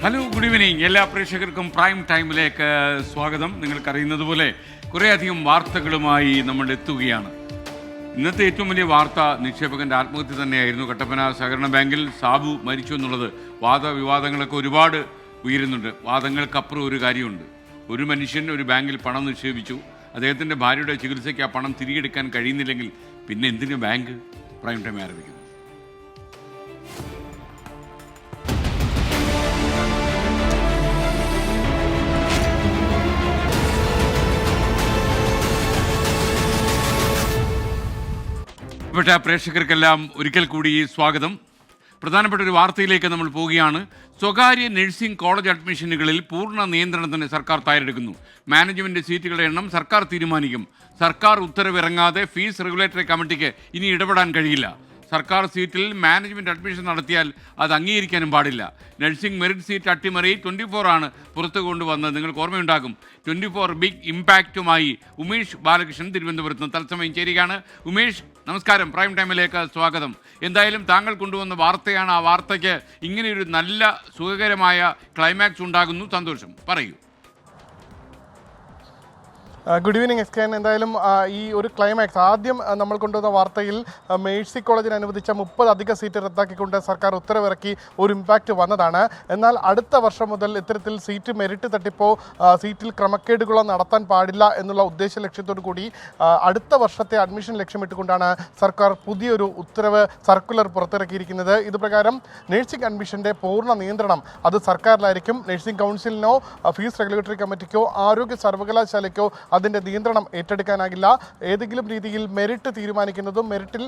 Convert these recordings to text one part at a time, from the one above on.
Hello, good evening. എല്ലാ പ്രേക്ഷകർക്കും prime ടൈമിലേക്ക് സ്വാഗതം. നിങ്ങൾക്കറിയുന്നത് പോലെ കുറേയധികം വാർത്തകളുമായി നമ്മൾ എത്തുകയാണ്. ഇന്നത്തെ ഏറ്റവും വലിയ വാർത്ത നിക്ഷേപകൻ്റെ ആത്മഹത്യ തന്നെയായിരുന്നു. കട്ടപ്പന സഹകരണ ബാങ്കിൽ സാബു മരിച്ചു എന്നുള്ളത് വാദവിവാദങ്ങളൊക്കെ ഒരുപാട് ഉയരുന്നുണ്ട്. വാദങ്ങൾക്കപ്പുറം ഒരു കാര്യമുണ്ട്. ഒരു മനുഷ്യൻ ഒരു ബാങ്കിൽ പണം നിക്ഷേപിച്ചു. അദ്ദേഹത്തിൻ്റെ ഭാര്യയുടെ ചികിത്സയ്ക്ക് ആ പണം തിരികെടുക്കാൻ കഴിയുന്നില്ലെങ്കിൽ പിന്നെ എന്തിനു ബാങ്ക്? പ്രൈം ടൈം ആരംഭിക്കുന്നു. പക്ഷേ പ്രേക്ഷകർക്കെല്ലാം ഒരിക്കൽ കൂടി സ്വാഗതം. പ്രധാനപ്പെട്ട ഒരു വാർത്തയിലേക്ക് നമ്മൾ പോവുകയാണ്. സ്വകാര്യ നഴ്സിംഗ് കോളേജ് അഡ്മിഷനുകളിൽ പൂർണ്ണ നിയന്ത്രണത്തിന് സർക്കാർ തയ്യാറെടുക്കുന്നു. മാനേജ്മെൻറ്റ് സീറ്റുകളുടെ എണ്ണം സർക്കാർ തീരുമാനിക്കും. സർക്കാർ ഉത്തരവിറങ്ങാതെ ഫീസ് റെഗുലേറ്ററി കമ്മിറ്റിക്ക് ഇനി ഇടപെടാൻ കഴിയില്ല. സർക്കാർ സീറ്റിൽ മാനേജ്മെൻറ്റ് അഡ്മിഷൻ നടത്തിയാൽ അത് അംഗീകരിക്കാനും പാടില്ല. നഴ്സിംഗ് മെറിറ്റ് സീറ്റ് അട്ടിമറി 24 ആണ് പുറത്തു കൊണ്ടുവന്നത്. നിങ്ങൾക്ക് ഓർമ്മയുണ്ടാകും. 24 ബിഗ് ഇമ്പാക്റ്റുമായി ഉമേഷ് ബാലകൃഷ്ണൻ തിരുവനന്തപുരത്ത് നിന്ന് തത്സമയം ചേരുകയാണ്. ഉമേഷ്, നമസ്കാരം. പ്രൈം ടൈമിലേക്ക് സ്വാഗതം. എന്തായാലും താങ്കൾ കൊണ്ടുവന്ന വാർത്തയാണ്. ആ വാർത്തയ്ക്ക് ഇങ്ങനെയൊരു നല്ല സുഖകരമായ ക്ലൈമാക്സ് ഉണ്ടാകുന്നു. സന്തോഷം, പറയൂ. Good evening S K. എന്തായാലും ഈ ഒരു ക്ലൈമാക്സ് ആദ്യം നമ്മൾ കൊണ്ടുവന്ന വാർത്തയിൽ മേഴ്സി കോളേജിന് അനുവദിച്ച 30 അധിക സീറ്റ് റദ്ദാക്കിക്കൊണ്ട് സർക്കാർ ഉത്തരവിറക്കി ഒരു ഇമ്പാക്റ്റ് വന്നതാണ്. എന്നാൽ അടുത്ത വർഷം മുതൽ ഇത്തരത്തിൽ സീറ്റ് മെറിറ്റ് തട്ടിപ്പോ സീറ്റിൽ ക്രമക്കേടുകളോ നടത്താൻ പാടില്ല എന്നുള്ള ഉദ്ദേശ ലക്ഷ്യത്തോടു കൂടി അടുത്ത വർഷത്തെ അഡ്മിഷൻ ലക്ഷ്യമിട്ടുകൊണ്ടാണ് സർക്കാർ പുതിയൊരു ഉത്തരവ് സർക്കുലർ പുറത്തിറക്കിയിരിക്കുന്നത്. ഇതുപ്രകാരം നഴ്സിംഗ് അഡ്മിഷൻ്റെ പൂർണ്ണ നിയന്ത്രണം അത് സർക്കാരിലായിരിക്കും. നഴ്സിംഗ് കൗൺസിലിനോ ഫീസ് റെഗുലേറ്ററി കമ്മിറ്റിക്കോ ആരോഗ്യ സർവകലാശാലയ്ക്കോ അതിൻ്റെ നിയന്ത്രണം ഏറ്റെടുക്കാനാകില്ല. ഏതെങ്കിലും രീതിയിൽ മെറിറ്റ് തീരുമാനിക്കുന്നതും മെറിറ്റിൽ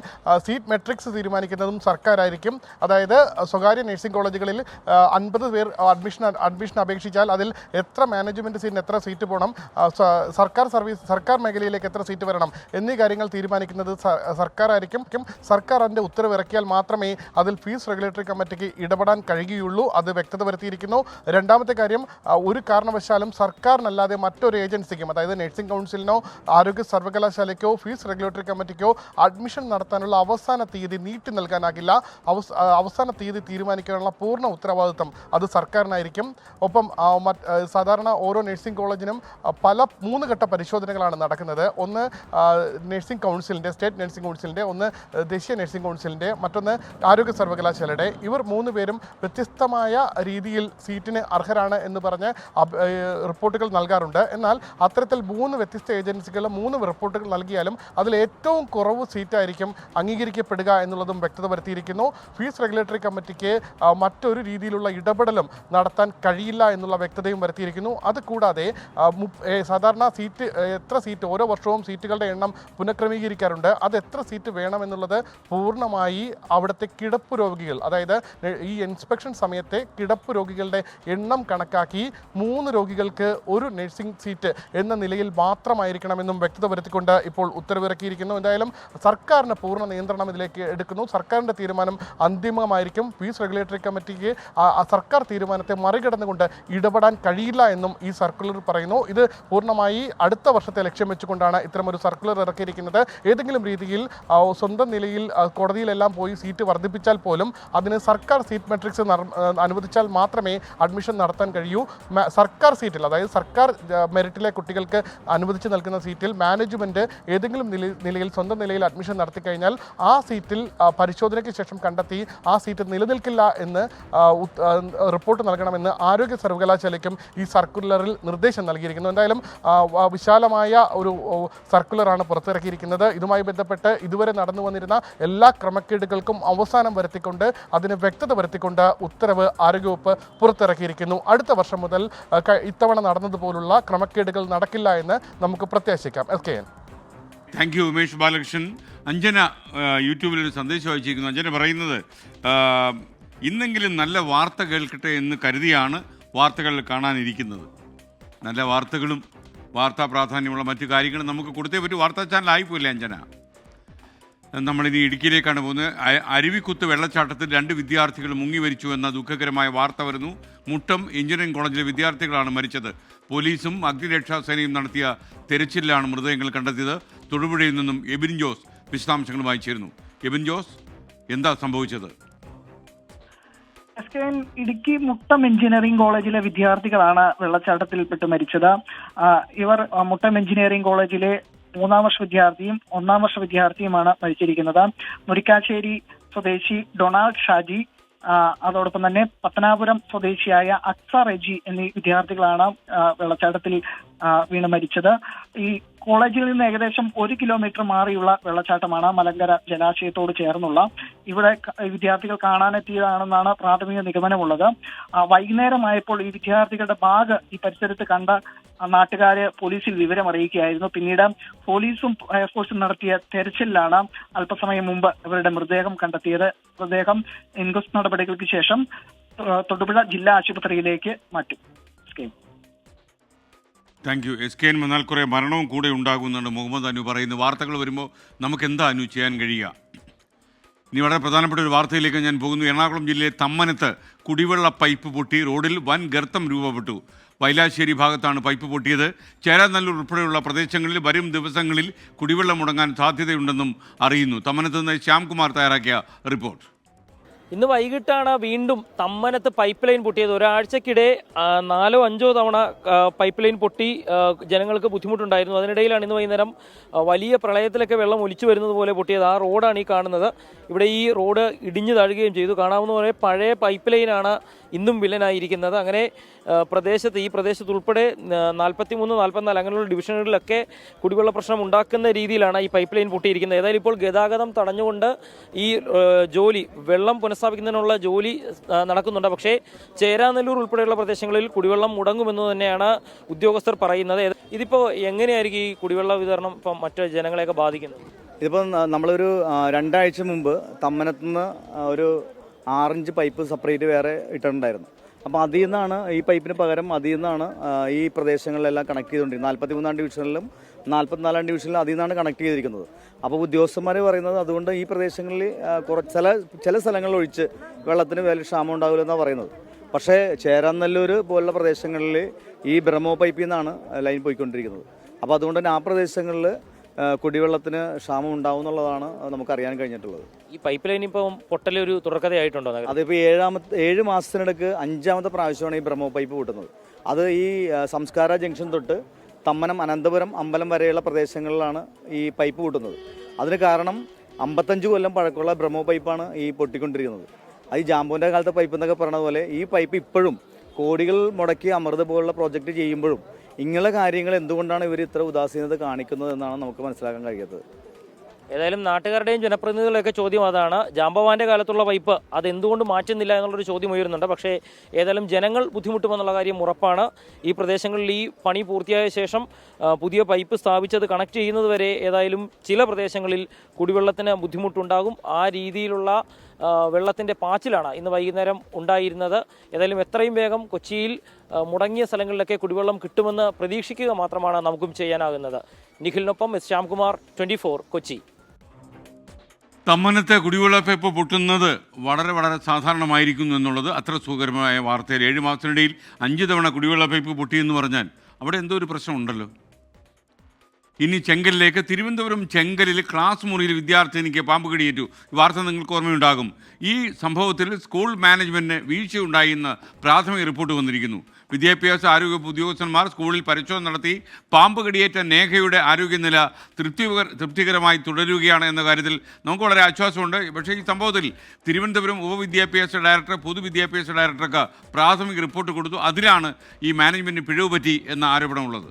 സീറ്റ് മെട്രിക്സ് തീരുമാനിക്കുന്നതും സർക്കാരായിരിക്കും. അതായത് സ്വകാര്യ നഴ്സിംഗ് കോളേജുകളിൽ 50 പേർ അഡ്മിഷൻ അപേക്ഷിച്ചാൽ അതിൽ എത്ര മാനേജ്മെൻറ്റ് സീറ്റിന് എത്ര സീറ്റ് പോകണം, സർക്കാർ മേഖലയിലേക്ക് എത്ര സീറ്റ് വരണം എന്നീ കാര്യങ്ങൾ തീരുമാനിക്കുന്നത് സർക്കാരായിരിക്കും. സർക്കാർ അതിൻ്റെ ഉത്തരവിറക്കിയാൽ മാത്രമേ അതിൽ ഫീസ് റെഗുലേറ്ററി കമ്മിറ്റിക്ക് ഇടപെടാൻ കഴിയുകയുള്ളൂ. അത് വ്യക്തത വരുത്തിയിരിക്കുന്നു. രണ്ടാമത്തെ കാര്യം, ഒരു കാരണവശാലും സർക്കാരിനല്ലാതെ മറ്റൊരു ഏജൻസിക്കും, അതായത് നഴ്സിംഗ് കൗൺസിലിനോ ആരോഗ്യ സർവകലാശാലയ്ക്കോ ഫീസ് റെഗുലേറ്ററി കമ്മിറ്റിക്കോ അഡ്മിഷൻ നടത്താനുള്ള അവസാന തീയതി നീട്ടി നൽകാനാകില്ല. അവസാന തീയതി തീരുമാനിക്കാനുള്ള പൂർണ്ണ ഉത്തരവാദിത്വം അത് സർക്കാരിനായിരിക്കും. ഒപ്പം സാധാരണ ഓരോ നഴ്സിംഗ് കോളേജിനും 3 ഘട്ട പരിശോധനകളാണ് നടക്കുന്നത്. ഒന്ന് നഴ്സിംഗ് കൗൺസിലിൻ്റെ, സ്റ്റേറ്റ് നഴ്സിംഗ് കൗൺസിലിൻ്റെ, ഒന്ന് ദേശീയ നഴ്സിംഗ് കൗൺസിലിൻ്റെ, മറ്റൊന്ന് ആരോഗ്യ സർവകലാശാലയുടെ. ഇവർ 3 പേരും വ്യത്യസ്തമായ രീതിയിൽ സീറ്റിന് അർഹരാണ് എന്ന് പറഞ്ഞ് റിപ്പോർട്ടുകൾ നൽകാറുണ്ട്. എന്നാൽ അത്തരത്തിൽ 3 വ്യത്യസ്ത ഏജൻസികൾ 3 റിപ്പോർട്ടുകൾ നൽകിയാലും അതിൽ ഏറ്റവും കുറവ് സീറ്റായിരിക്കും അംഗീകരിക്കപ്പെടുക എന്നുള്ളതും വ്യക്തത വരുത്തിയിരിക്കുന്നു. ഫീസ് റെഗുലേറ്ററി കമ്മിറ്റിക്ക് മറ്റൊരു രീതിയിലുള്ള ഇടപെടലും നടത്താൻ കഴിയില്ല എന്നുള്ള വ്യക്തതയും വരുത്തിയിരിക്കുന്നു. അതുകൂടാതെ സാധാരണ എത്ര സീറ്റ് ഓരോ വർഷവും സീറ്റുകളുടെ എണ്ണം പുനഃക്രമീകരിക്കാറുണ്ട്. അത് എത്ര സീറ്റ് വേണമെന്നുള്ളത് പൂർണ്ണമായി അവിടുത്തെ കിടപ്പ് രോഗികൾ, അതായത് ഈ ഇൻസ്പെക്ഷൻ സമയത്തെ കിടപ്പ് രോഗികളുടെ എണ്ണം കണക്കാക്കി 3 രോഗികൾക്ക് ഒരു നഴ്സിംഗ് സീറ്റ് എന്ന നിലയിൽ മാത്രമായിരിക്കണമെന്നും വ്യക്തത വരുത്തിക്കൊണ്ട് ഇപ്പോൾ ഉത്തരവിറക്കിയിരിക്കുന്നു. എന്തായാലും സർക്കാരിന് പൂർണ്ണ നിയന്ത്രണം ഇതിലേക്ക് എടുക്കുന്നു. സർക്കാരിൻ്റെ തീരുമാനം അന്തിമമായിരിക്കും. ഫീസ് റെഗുലേറ്ററി കമ്മിറ്റിക്ക് സർക്കാർ തീരുമാനത്തെ മറികടന്നുകൊണ്ട് ഇടപെടാൻ കഴിയില്ല എന്നും ഈ സർക്കുലർ പറയുന്നു. ഇത് പൂർണ്ണമായി അടുത്ത വർഷത്തെ ലക്ഷ്യം വെച്ചുകൊണ്ടാണ് ഇത്തരമൊരു സർക്കുലർ ഇറക്കിയിരിക്കുന്നത്. ഏതെങ്കിലും രീതിയിൽ സ്വന്തം നിലയിൽ കോടതിയിലെല്ലാം പോയി സീറ്റ് വർദ്ധിപ്പിച്ചാൽ പോലും അതിന് സർക്കാർ സീറ്റ് മെട്രിക്സ് അനുവദിച്ചാൽ മാത്രമേ അഡ്മിഷൻ നടത്താൻ കഴിയൂ. സർക്കാർ സീറ്റിൽ, അതായത് സർക്കാർ മെറിറ്റിലെ കുട്ടികൾക്ക് അനുവദിച്ച് നൽകുന്ന സീറ്റിൽ മാനേജ്മെൻറ്റ് ഏതെങ്കിലും നിലയിൽ സ്വന്തം നിലയിൽ അഡ്മിഷൻ നടത്തിക്കഴിഞ്ഞാൽ ആ സീറ്റിൽ പരിശോധനയ്ക്ക് ശേഷം കണ്ടെത്തി ആ സീറ്റ് നിലനിൽക്കില്ല എന്ന് റിപ്പോർട്ട് നൽകണമെന്ന് ആരോഗ്യ സർവകലാശാലയ്ക്കും ഈ സർക്കുലറിൽ നിർദ്ദേശം നൽകിയിരിക്കുന്നു. എന്തായാലും വിശാലമായ ഒരു സർക്കുലറാണ് പുറത്തിറക്കിയിരിക്കുന്നത്. ഇതുമായി ബന്ധപ്പെട്ട് ഇതുവരെ നടന്നു വന്നിരുന്ന എല്ലാ ക്രമക്കേടുകൾക്കും അവസാനം വരുത്തിക്കൊണ്ട് അതിന് വ്യക്തത വരുത്തിക്കൊണ്ട് ഉത്തരവ് ആരോഗ്യവകുപ്പ് പുറത്തിറക്കിയിരിക്കുന്നു. അടുത്ത വർഷം മുതൽ ഇത്തവണ നടന്നതുപോലുള്ള ക്രമക്കേടുകൾ നടക്കില്ല എന്ന് നമുക്ക് പ്രത്യാശിക്കാം. Thank you Umesh Balakrishnan. അഞ്ജന യൂട്യൂബിലൊരു സന്ദേശം അയച്ചിരിക്കുന്നു. അഞ്ജന പറയുന്നത്, ഇന്നെങ്കിലും നല്ല വാർത്ത കേൾക്കട്ടെ എന്ന് കരുതിയാണ് വാർത്തകൾ കാണാനിരിക്കുന്നത്. നല്ല വാർത്തകളും വാർത്താ പ്രാധാന്യമുള്ള മറ്റു കാര്യങ്ങളും നമുക്ക് കൊടുത്തേ പറ്റൂ. വാർത്താ ചാനലായിപ്പോയില്ലേ അഞ്ജന? നമ്മളിനി ഇടുക്കിയിലേക്കാണ് പോകുന്നത്. അരുവിക്കുത്ത് വെള്ളച്ചാട്ടത്തിൽ 2 വിദ്യാർത്ഥികൾ മുങ്ങി മരിച്ചു എന്ന ദുഃഖകരമായ വാർത്ത വരുന്നു. മുട്ടം എഞ്ചിനീയറിംഗ് കോളേജിലെ വിദ്യാർത്ഥികളാണ് മരിച്ചത്. പോലീസും അഗ്നിരക്ഷാസേനയും നടത്തിയ തെരച്ചിലാണ് മൃതദേഹങ്ങൾ കണ്ടെത്തിയത്. തൊടുപുഴയിൽ നിന്നും എബിൻ ജോസ് വിശദാംശങ്ങളുമായി ചേരുന്നു. എബിൻ ജോസ്, എന്താ സംഭവിച്ചത്? ഇടുക്കി മുട്ടം എഞ്ചിനീയറിംഗ് കോളേജിലെ വിദ്യാർത്ഥികളാണ് വെള്ളച്ചാട്ടത്തിൽപ്പെട്ട് മരിച്ചത്. ഇവർ മുട്ടം എഞ്ചിനീയറിംഗ് കോളേജിലെ 3ാം വർഷ വിദ്യാർത്ഥിയും 1ാം വർഷ വിദ്യാർത്ഥിയുമാണ് മരിച്ചിരിക്കുന്നത്. മുരിക്കാശ്ശേരി സ്വദേശി ഡൊണാൾഡ് ഷാജി, അതോടൊപ്പം തന്നെ പത്തനാപുരം സ്വദേശിയായ അക്സ റെജി എന്നീ വിദ്യാർത്ഥികളാണ് വെള്ളച്ചാട്ടത്തിൽ വീണ് മരിച്ചത്. ഈ കോളേജിൽ നിന്ന് ഏകദേശം 1 കിലോമീറ്റർ മാറിയുള്ള വെള്ളച്ചാട്ടമാണ് മലങ്കര ജലാശയത്തോട് ചേർന്നുള്ള. ഇവിടെ വിദ്യാർത്ഥികൾ കാണാനെത്തിയതാണെന്നാണ് പ്രാഥമിക നിഗമനമുള്ളത്. വൈകുന്നേരമായപ്പോൾ ഈ വിദ്യാർത്ഥികളുടെ ബാഗ് ഈ പരിസരത്ത് കണ്ട നാട്ടുകാര് പോലീസിൽ വിവരം അറിയിക്കുകയായിരുന്നു. പിന്നീട് പോലീസും ഫയർഫോഴ്സും നടത്തിയ തെരച്ചിലിലാണ് അല്പസമയം മുമ്പ് ഇവരുടെ മൃതദേഹം കണ്ടെത്തിയത്. മൃതദേഹം ഇൻക്വസ്റ്റ് നടപടികൾക്ക് ശേഷം തൊടുപുഴ ജില്ലാ ആശുപത്രിയിലേക്ക് മാറ്റും. Thank you. SKN വന്നാൽ കുറേ മരണവും കൂടെ ഉണ്ടാകുന്നുണ്ട് മുഹമ്മദ് അനു പറയുന്നു. വാർത്തകൾ വരുമ്പോൾ നമുക്ക് എന്താ അനു ചെയ്യാൻ കഴിയുക? ഇനി വളരെ പ്രധാനപ്പെട്ട ഒരു വാർത്തയിലേക്ക് ഞാൻ പോകുന്നു. എറണാകുളം ജില്ലയിലെ തമ്മനത്ത് കുടിവെള്ള പൈപ്പ് പൊട്ടി റോഡിൽ വൻ ഗർത്തം രൂപപ്പെട്ടു. വൈലാശ്ശേരി ഭാഗത്താണ് പൈപ്പ് പൊട്ടിയത്. ചേരാനല്ലൂർ ഉൾപ്പെടെയുള്ള പ്രദേശങ്ങളിൽ വരും ദിവസങ്ങളിൽ കുടിവെള്ളം മുടങ്ങാൻ സാധ്യതയുണ്ടെന്നും അറിയുന്നു. തമ്മനത്ത് നിന്ന് ശ്യാംകുമാർ തയ്യാറാക്കിയ റിപ്പോർട്ട്. ഇന്ന് വൈകിട്ടാണ് വീണ്ടും തമ്മനത്ത് പൈപ്പ് ലൈൻ പൊട്ടിയത്. ഒരാഴ്ചക്കിടെ 4 or 5 തവണ പൈപ്പ് ലൈൻ പൊട്ടി ജനങ്ങൾക്ക് ബുദ്ധിമുട്ടുണ്ടായിരുന്നു. അതിനിടയിലാണ് ഇന്ന് വൈകുന്നേരം വലിയ പ്രളയത്തിലൊക്കെ വെള്ളം ഒലിച്ചു വരുന്നത് പോലെ പൊട്ടിയത്. ആ റോഡാണ് ഈ കാണുന്നത്. ഇവിടെ ഈ റോഡ് ഇടിഞ്ഞു താഴുകയും ചെയ്തു. കാണാവുന്ന പോലെ പഴയ പൈപ്പ് ലൈനാണ് ഇന്നും വില്ലനായിരിക്കുന്നത്. അങ്ങനെ ഈ പ്രദേശത്ത് ഉൾപ്പെടെ 43, 44 അങ്ങനെയുള്ള ഡിവിഷനുകളിലൊക്കെ കുടിവെള്ള പ്രശ്നം ഉണ്ടാക്കുന്ന രീതിയിലാണ് ഈ പൈപ്പ് ലൈൻ പൊട്ടിയിരിക്കുന്നത്. ഏതായാലും ഇപ്പോൾ ഗതാഗതം തടഞ്ഞുകൊണ്ട് ഈ ജോലി വെള്ളം പുനഃസ്ഥാപിക്കുന്നതിനുള്ള ജോലി നടക്കുന്നുണ്ട്. പക്ഷേ ചേരാനല്ലൂർ ഉൾപ്പെടെയുള്ള പ്രദേശങ്ങളിൽ കുടിവെള്ളം മുടങ്ങുമെന്ന് തന്നെയാണ് ഉദ്യോഗസ്ഥർ പറയുന്നത്. ഇതിപ്പോൾ എങ്ങനെയായിരിക്കും ഈ കുടിവെള്ള വിതരണം ഇപ്പം മറ്റു ജനങ്ങളെയൊക്കെ ബാധിക്കുന്നത്? ഇതിപ്പോൾ നമ്മളൊരു 2 ആഴ്ച മുമ്പ് തമ്മനത്തുനിന്ന് ഒരു 6 ഇഞ്ച് പൈപ്പ് സെപ്പറേറ്റ് വേറെ ഇട്ടിട്ടുണ്ടായിരുന്നു. അപ്പോൾ അതിൽ നിന്നാണ് ഈ പൈപ്പിന് പകരം അതിൽ നിന്നാണ് ഈ പ്രദേശങ്ങളിലെല്ലാം കണക്ട് ചെയ്തുകൊണ്ടിരിക്കുന്നത്. 43ാം ഡിവിഷനിലും 44ാം ഡിവിഷനിലും അതിൽ നിന്നാണ് കണക്ട് ചെയ്തിരിക്കുന്നത്. അപ്പോൾ ഉദ്യോഗസ്ഥന്മാർ പറയുന്നത് അതുകൊണ്ട് ഈ പ്രദേശങ്ങളിൽ ചില സ്ഥലങ്ങളിൽ ഒഴിച്ച് വെള്ളത്തിന് വലിയ ക്ഷാമം ഉണ്ടാവില്ലെന്നാണ് പറയുന്നത്. പക്ഷേ ചേരാനല്ലൂർ പോലുള്ള പ്രദേശങ്ങളിൽ ഈ ബ്രഹ്മോ പൈപ്പിൽ നിന്നാണ് ലൈൻ പോയിക്കൊണ്ടിരിക്കുന്നത്. അപ്പോൾ അതുകൊണ്ട് തന്നെ ആ പ്രദേശങ്ങളിൽ കുടിവെള്ളത്തിന് ക്ഷാമം ഉണ്ടാവും എന്നുള്ളതാണ് നമുക്കറിയാൻ കഴിഞ്ഞിട്ടുള്ളത്. ഈ പൈപ്പ് ലൈൻ ഇപ്പം പൊട്ടലൊരു തുടർക്കഥയായിട്ടുണ്ടോ? അതിപ്പോൾ 7 മാസത്തിനിടയ്ക്ക് 5ാമത്തെ പ്രാവശ്യമാണ് ഈ ബ്രഹ്മോ പൈപ്പ് പൊട്ടുന്നത്. അത് ഈ സംസ്കാര ജംഗ്ഷൻ തൊട്ട് തമ്മനം അനന്തപുരം അമ്പലം വരെയുള്ള പ്രദേശങ്ങളിലാണ് ഈ പൈപ്പ് പൊട്ടുന്നത്. അതിന് കാരണം 55 കൊല്ലം പഴക്കമുള്ള ബ്രഹ്മോ പൈപ്പാണ് ഈ പൊട്ടിക്കൊണ്ടിരിക്കുന്നത്. അത് ഈ ജാമ്പുവിൻ്റെ കാലത്തെ പൈപ്പ് എന്നൊക്കെ പറയുന്നത് പോലെ ഈ പൈപ്പ് ഇപ്പോഴും കോടികൾ മുടക്കി അമൃത് പോലുള്ള പ്രോജക്റ്റ് ചെയ്യുമ്പോഴും ഇങ്ങനെയുള്ള കാര്യങ്ങൾ എന്തുകൊണ്ടാണ് ഇവർ ഇത്ര ഉദാസീനത കാണിക്കുന്നത് എന്നാണ് നമുക്ക് മനസ്സിലാക്കാൻ കഴിയാത്തത്. ഏതായാലും നാട്ടുകാരുടെയും ജനപ്രതിനിധികളുടെയൊക്കെ ചോദ്യം അതാണ്. ജാമ്പവാന്റെ കാലത്തുള്ള പൈപ്പ് അത് എന്തുകൊണ്ട് മാറ്റുന്നില്ല എന്നുള്ളൊരു ചോദ്യം ഉയരുന്നുണ്ട്. പക്ഷേ ഏതായാലും ജനങ്ങൾ ബുദ്ധിമുട്ടുമെന്നുള്ള കാര്യം ഉറപ്പാണ്. ഈ പ്രദേശങ്ങളിൽ ഈ പണി പൂർത്തിയായ ശേഷം പുതിയ പൈപ്പ് സ്ഥാപിച്ചത് കണക്ട് ചെയ്യുന്നത് വരെ ഏതായാലും ചില പ്രദേശങ്ങളിൽ കുടിവെള്ളത്തിന് ബുദ്ധിമുട്ടുണ്ടാകും. ആ രീതിയിലുള്ള വെള്ളത്തിൻ്റെ പാച്ചിലാണ് ഇന്ന് വൈകുന്നേരം ഉണ്ടായിരുന്നത്. ഏതായാലും എത്രയും വേഗം കൊച്ചിയിൽ മുടങ്ങിയ സ്ഥലങ്ങളിലൊക്കെ കുടിവെള്ളം കിട്ടുമെന്ന് പ്രതീക്ഷിക്കുക മാത്രമാണ് നമുക്കും ചെയ്യാനാകുന്നത്. നിഖിലിനൊപ്പം ശ്യാംകുമാർ, 24 കൊച്ചി. തമ്മനത്തെ കുടിവെള്ള പൈപ്പ് പൊട്ടുന്നത് വളരെ വളരെ സാധാരണമായിരിക്കുന്നു എന്നുള്ളത് അത്ര സുഖകരമായ വാർത്തയിൽ 7 മാസത്തിനിടയിൽ 5 തവണ കുടിവെള്ള പൈപ്പ് പൊട്ടിയെന്ന് പറഞ്ഞാൽ അവിടെ എന്തോ ഒരു പ്രശ്നമുണ്ടല്ലോ. ഇനി ചെങ്കലിലേക്ക്. തിരുവനന്തപുരം ചെങ്കലിൽ ക്ലാസ് മുറിയിൽ വിദ്യാർത്ഥിനിക്ക് പാമ്പ് കടിയേറ്റു. ഈ വാർത്ത നിങ്ങൾക്ക് ഓർമ്മയുണ്ടാകും. ഈ സംഭവത്തിൽ സ്കൂൾ മാനേജ്മെൻറ്റിന് വീഴ്ചയുണ്ടായി എന്ന് പ്രാഥമിക റിപ്പോർട്ട് വന്നിരിക്കുന്നു. വിദ്യാഭ്യാസ ആരോഗ്യ ഉദ്യോഗസ്ഥന്മാർ സ്കൂളിൽ പരിശോധന നടത്തി പാമ്പ് കടിയേറ്റ നേഹയുടെ ആരോഗ്യനില തൃപ്തികരമായി തുടരുകയാണ് എന്ന കാര്യത്തിൽ നമുക്ക് വളരെ ആശ്വാസമുണ്ട്. പക്ഷേ ഈ സംഭവത്തിൽ തിരുവനന്തപുരം ഉപവിദ്യാഭ്യാസ ഡയറക്ടർ പൊതുവിദ്യാഭ്യാസ ഡയറക്ടർക്ക് പ്രാഥമിക റിപ്പോർട്ട് കൊടുത്തു. അതിലാണ് ഈ മാനേജ്മെൻറ്റിന് പിഴവ് പറ്റി എന്ന ആരോപണമുള്ളത്.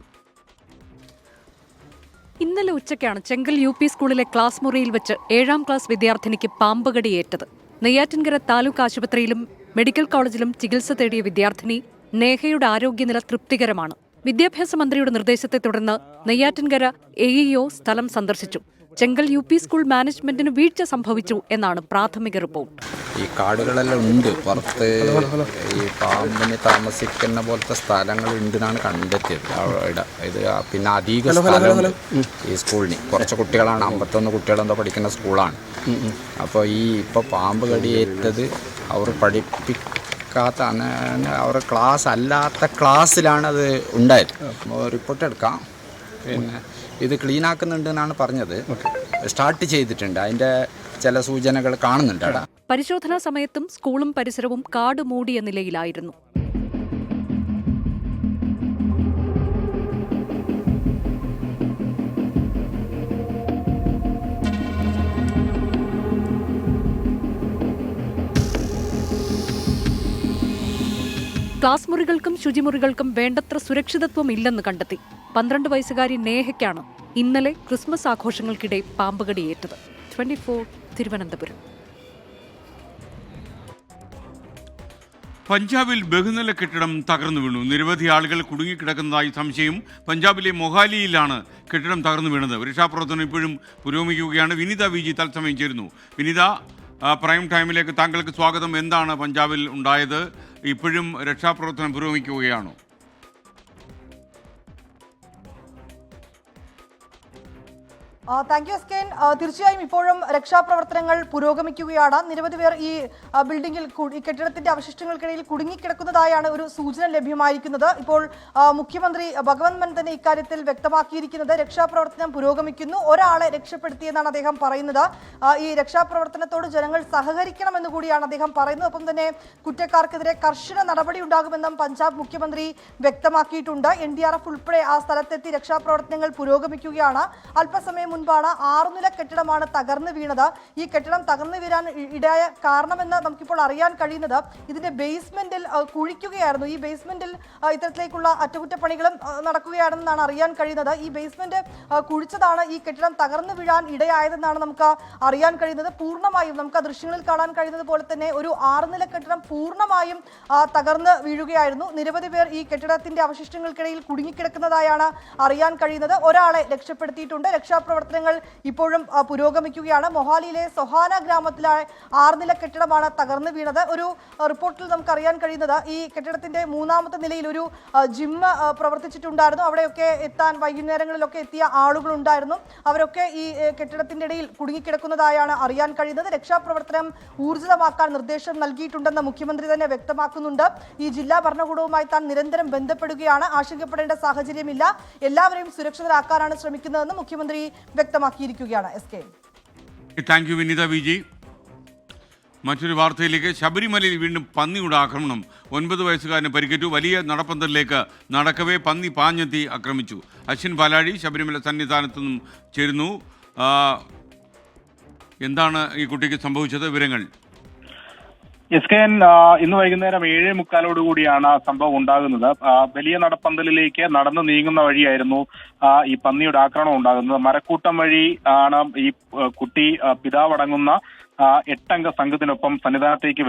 ഇന്നലെ ഉച്ചയ്ക്കാണ് ചെങ്കൽ UP സ്കൂളിലെ ക്ലാസ് മുറിയിൽ വെച്ച് 7ാം ക്ലാസ് വിദ്യാർത്ഥിനിക്ക് പാമ്പ് കടിയേറ്റത്. നെയ്യാറ്റിൻകര താലൂക്ക് ആശുപത്രിയിലും മെഡിക്കൽ കോളേജിലും ചികിത്സ തേടിയ വിദ്യാർത്ഥിനി നേഹയുടെ ആരോഗ്യനില തൃപ്തികരമാണ്. വിദ്യാഭ്യാസ മന്ത്രിയുടെ നിർദ്ദേശത്തെ തുടർന്ന് നെയ്യാറ്റിൻകര AEO സ്ഥലം സന്ദർശിച്ചു. ചെങ്കൽ UP സ്കൂൾ മാനേജ്മെന്റിന് വീഴ്ച സംഭവിച്ചു എന്നാണ് പ്രാഥമിക റിപ്പോർട്ട്. ഈ കാടുകളെല്ലാം ഉണ്ട്, പുറത്ത് ഈ പാമ്പിന് താമസിക്കുന്ന പോലത്തെ സ്ഥലങ്ങൾ ഉണ്ടെന്നാണ് കണ്ടെത്തിയത് അവിടെ. ഇത് പിന്നെ അധിക സ്ഥലമുണ്ട് ഈ സ്കൂളിന്. കുറച്ച് കുട്ടികളാണ്, 51 കുട്ടികളെന്തോ പഠിക്കുന്ന സ്കൂളാണ്. അപ്പോൾ ഇപ്പോൾ പാമ്പ് കടിയേറ്റത് അവർ പഠിപ്പിക്കാത്ത അവർ ക്ലാസ് അല്ലാത്ത ക്ലാസ്സിലാണ് അത് ഉണ്ടായത്. റിപ്പോർട്ട് എടുക്കാം. പിന്നെ ഇത് ക്ലീൻ ആക്കുന്നുണ്ട് എന്നാണ് പറഞ്ഞത്. സ്റ്റാർട്ട് ചെയ്തിട്ടുണ്ട്, അതിൻ്റെ ചില സൂചനകൾ കാണുന്നുണ്ട് അവിടെ. പരിശോധനാ സമയത്തും സ്കൂളും പരിസരവും കാട് മൂടിയ നിലയിലായിരുന്നു. ക്ലാസ് മുറികൾക്കും ശുചിമുറികൾക്കും വേണ്ടത്ര സുരക്ഷിതത്വം ഇല്ലെന്ന് കണ്ടെത്തി. 12 വയസ്സുകാരി നേഹയ്ക്കാണ് ഇന്നലെ ക്രിസ്മസ് ആഘോഷങ്ങൾക്കിടെ പാമ്പുകടിയേറ്റത്. 24 തിരുവനന്തപുരം. പഞ്ചാബിൽ ബഹുനില കെട്ടിടം തകർന്നു വീണു. നിരവധി ആളുകൾ കുടുങ്ങിക്കിടക്കുന്നതായി സംശയം. പഞ്ചാബിലെ മൊഹാലിയിലാണ് കെട്ടിടം തകർന്നു വീണത്. രക്ഷാപ്രവർത്തനം ഇപ്പോഴും പുരോഗമിക്കുകയാണ്. വിനിത വിജി തത്സമയം ചേരുന്നു. വിനിത, പ്രൈം ടൈമിലേക്ക് താങ്കൾക്ക് സ്വാഗതം. എന്താണ് പഞ്ചാബിൽ ഉണ്ടായത്? ഇപ്പോഴും രക്ഷാപ്രവർത്തനം പുരോഗമിക്കുകയാണോ? Thank you എസ്കെൻ. തീർച്ചയായും ഇപ്പോഴും രക്ഷാപ്രവർത്തനങ്ങൾ പുരോഗമിക്കുകയാണ്. നിരവധി പേർ ഈ ബിൽഡിംഗിൽ ഈ കെട്ടിടത്തിന്റെ അവശിഷ്ടങ്ങൾക്കിടയിൽ കുടുങ്ങിക്കിടക്കുന്നതായാണ് ഒരു സൂചന ലഭ്യമായിരിക്കുന്നത്. ഇപ്പോൾ മുഖ്യമന്ത്രി ഭഗവന്ത് മാൻ തന്നെ ഇക്കാര്യത്തിൽ വ്യക്തമാക്കിയിരിക്കുന്നത് രക്ഷാപ്രവർത്തനം പുരോഗമിക്കുന്നു, ഒരാളെ രക്ഷപ്പെടുത്തിയെന്നാണ് അദ്ദേഹം പറയുന്നത്. ഈ രക്ഷാപ്രവർത്തനത്തോട് ജനങ്ങൾ സഹകരിക്കണമെന്ന് കൂടിയാണ് അദ്ദേഹം പറയുന്നത്. ഒപ്പം തന്നെ കുറ്റക്കാർക്കെതിരെ കർശന നടപടി ഉണ്ടാകുമെന്നും പഞ്ചാബ് മുഖ്യമന്ത്രി വ്യക്തമാക്കിയിട്ടുണ്ട്. NDRF ഉൾപ്പെടെ ആ സ്ഥലത്തെത്തി രക്ഷാപ്രവർത്തനങ്ങൾ പുരോഗമിക്കുകയാണ്. അല്പസമയം മുൻപാണ് 6 നില കെട്ടിടമാണ് തകർന്നു വീണത്. ഈ കെട്ടിടം തകർന്നു വീഴാൻ ഇടയായ കാരണമെന്ന് നമുക്കിപ്പോൾ അറിയാൻ കഴിയുന്നത് ഇതിന്റെ ബേസ്മെന്റിൽ കുഴിക്കുകയായിരുന്നു. ഈ ബേസ്മെന്റിൽ ഇത്തരത്തിലേക്കുള്ള അറ്റകുറ്റപ്പണികളും നടക്കുകയാണെന്നാണ് അറിയാൻ കഴിയുന്നത്. ഈ ബേസ്മെന്റ് കുഴിച്ചതാണ് ഈ കെട്ടിടം തകർന്നു വീഴാൻ ഇടയായതെന്നാണ് നമുക്ക് അറിയാൻ കഴിയുന്നത്. പൂർണ്ണമായും നമുക്ക് ദൃശ്യങ്ങളിൽ കാണാൻ കഴിയുന്നത് പോലെ തന്നെ ഒരു 6 നില കെട്ടിടം പൂർണ്ണമായും തകർന്ന് വീഴുകയായിരുന്നു. നിരവധി പേർ ഈ കെട്ടിടത്തിന്റെ അവശിഷ്ടങ്ങൾക്കിടയിൽ കുടുങ്ങിക്കിടക്കുന്നതായാണ് അറിയാൻ കഴിയുന്നത്. ഒരാളെ രക്ഷപ്പെടുത്തിയിട്ടുണ്ട്. രക്ഷാപ്രവർത്തനങ്ങൾ ഇപ്പോഴും പുരോഗമിക്കുകയാണ്. മൊഹാലിയിലെ സൊഹാന ഗ്രാമത്തിലെ 6 നില കെട്ടിടമാണ് തകർന്നു വീണത്. ഒരു റിപ്പോർട്ടിൽ നമുക്ക് അറിയാൻ കഴിയുന്നത് ഈ കെട്ടിടത്തിന്റെ 3ാമത്തെ നിലയിൽ ഒരു ജിം പ്രവർത്തിച്ചിട്ടുണ്ടായിരുന്നു. അവിടെയൊക്കെ എത്താൻ വൈകുന്നേരങ്ങളിലൊക്കെ എത്തിയ ആളുകളുണ്ടായിരുന്നു. അവരൊക്കെ ഈ കെട്ടിടത്തിന്റെ ഇടയിൽ കുടുങ്ങിക്കിടക്കുന്നതായാണ് അറിയാൻ കഴിയുന്നത്. രക്ഷാപ്രവർത്തനം ഊർജിതമാക്കാൻ നിർദ്ദേശം നൽകിയിട്ടുണ്ടെന്ന് മുഖ്യമന്ത്രി തന്നെ വ്യക്തമാക്കുന്നുണ്ട്. ഈ ജില്ലാ ഭരണകൂടവുമായി താൻ നിരന്തരം ബന്ധപ്പെടുകയാണ്, ആശങ്കപ്പെടേണ്ട സാഹചര്യമില്ല, എല്ലാവരെയും സുരക്ഷിതരാക്കാനാണ് ശ്രമിക്കുന്നതെന്ന് മുഖ്യമന്ത്രി വ്യക്തമാക്കിയിരിക്കുകയാണ്. Thank you Vinitha Viji. മറ്റൊരു വാർത്തയിലേക്ക്. ശബരിമലയിൽ വീണ്ടും പന്നിയുടെ ആക്രമണം. 9 വയസ്സുകാരന് പരിക്കേറ്റു. വലിയ നടപ്പന്തലിലേക്ക് നടക്കവേ പന്നി പാഞ്ഞെത്തി ആക്രമിച്ചു. അശ്വിൻ പാലാഴി ശബരിമല സന്നിധാനത്തു നിന്നും ചേരുന്നു. എന്താണ് ഈ കുട്ടിക്ക് സംഭവിച്ചത്? വിവരങ്ങൾ. എസ്കെൻ, ഇന്ന് വൈകുന്നേരം 7:45 സംഭവം ഉണ്ടാകുന്നത്. വലിയ നടപ്പന്തലിലേക്ക് നടന്നു നീങ്ങുന്ന വഴിയായിരുന്നു ഈ പന്നിയുടെ ആക്രമണം ഉണ്ടാകുന്നത്. മരക്കൂട്ടം വഴി ആണ് ഈ കുട്ടി പിതാവടങ്ങുന്ന 8 അംഗ സംഘത്തിനൊപ്പം സന്നിധാനത്തേക്ക്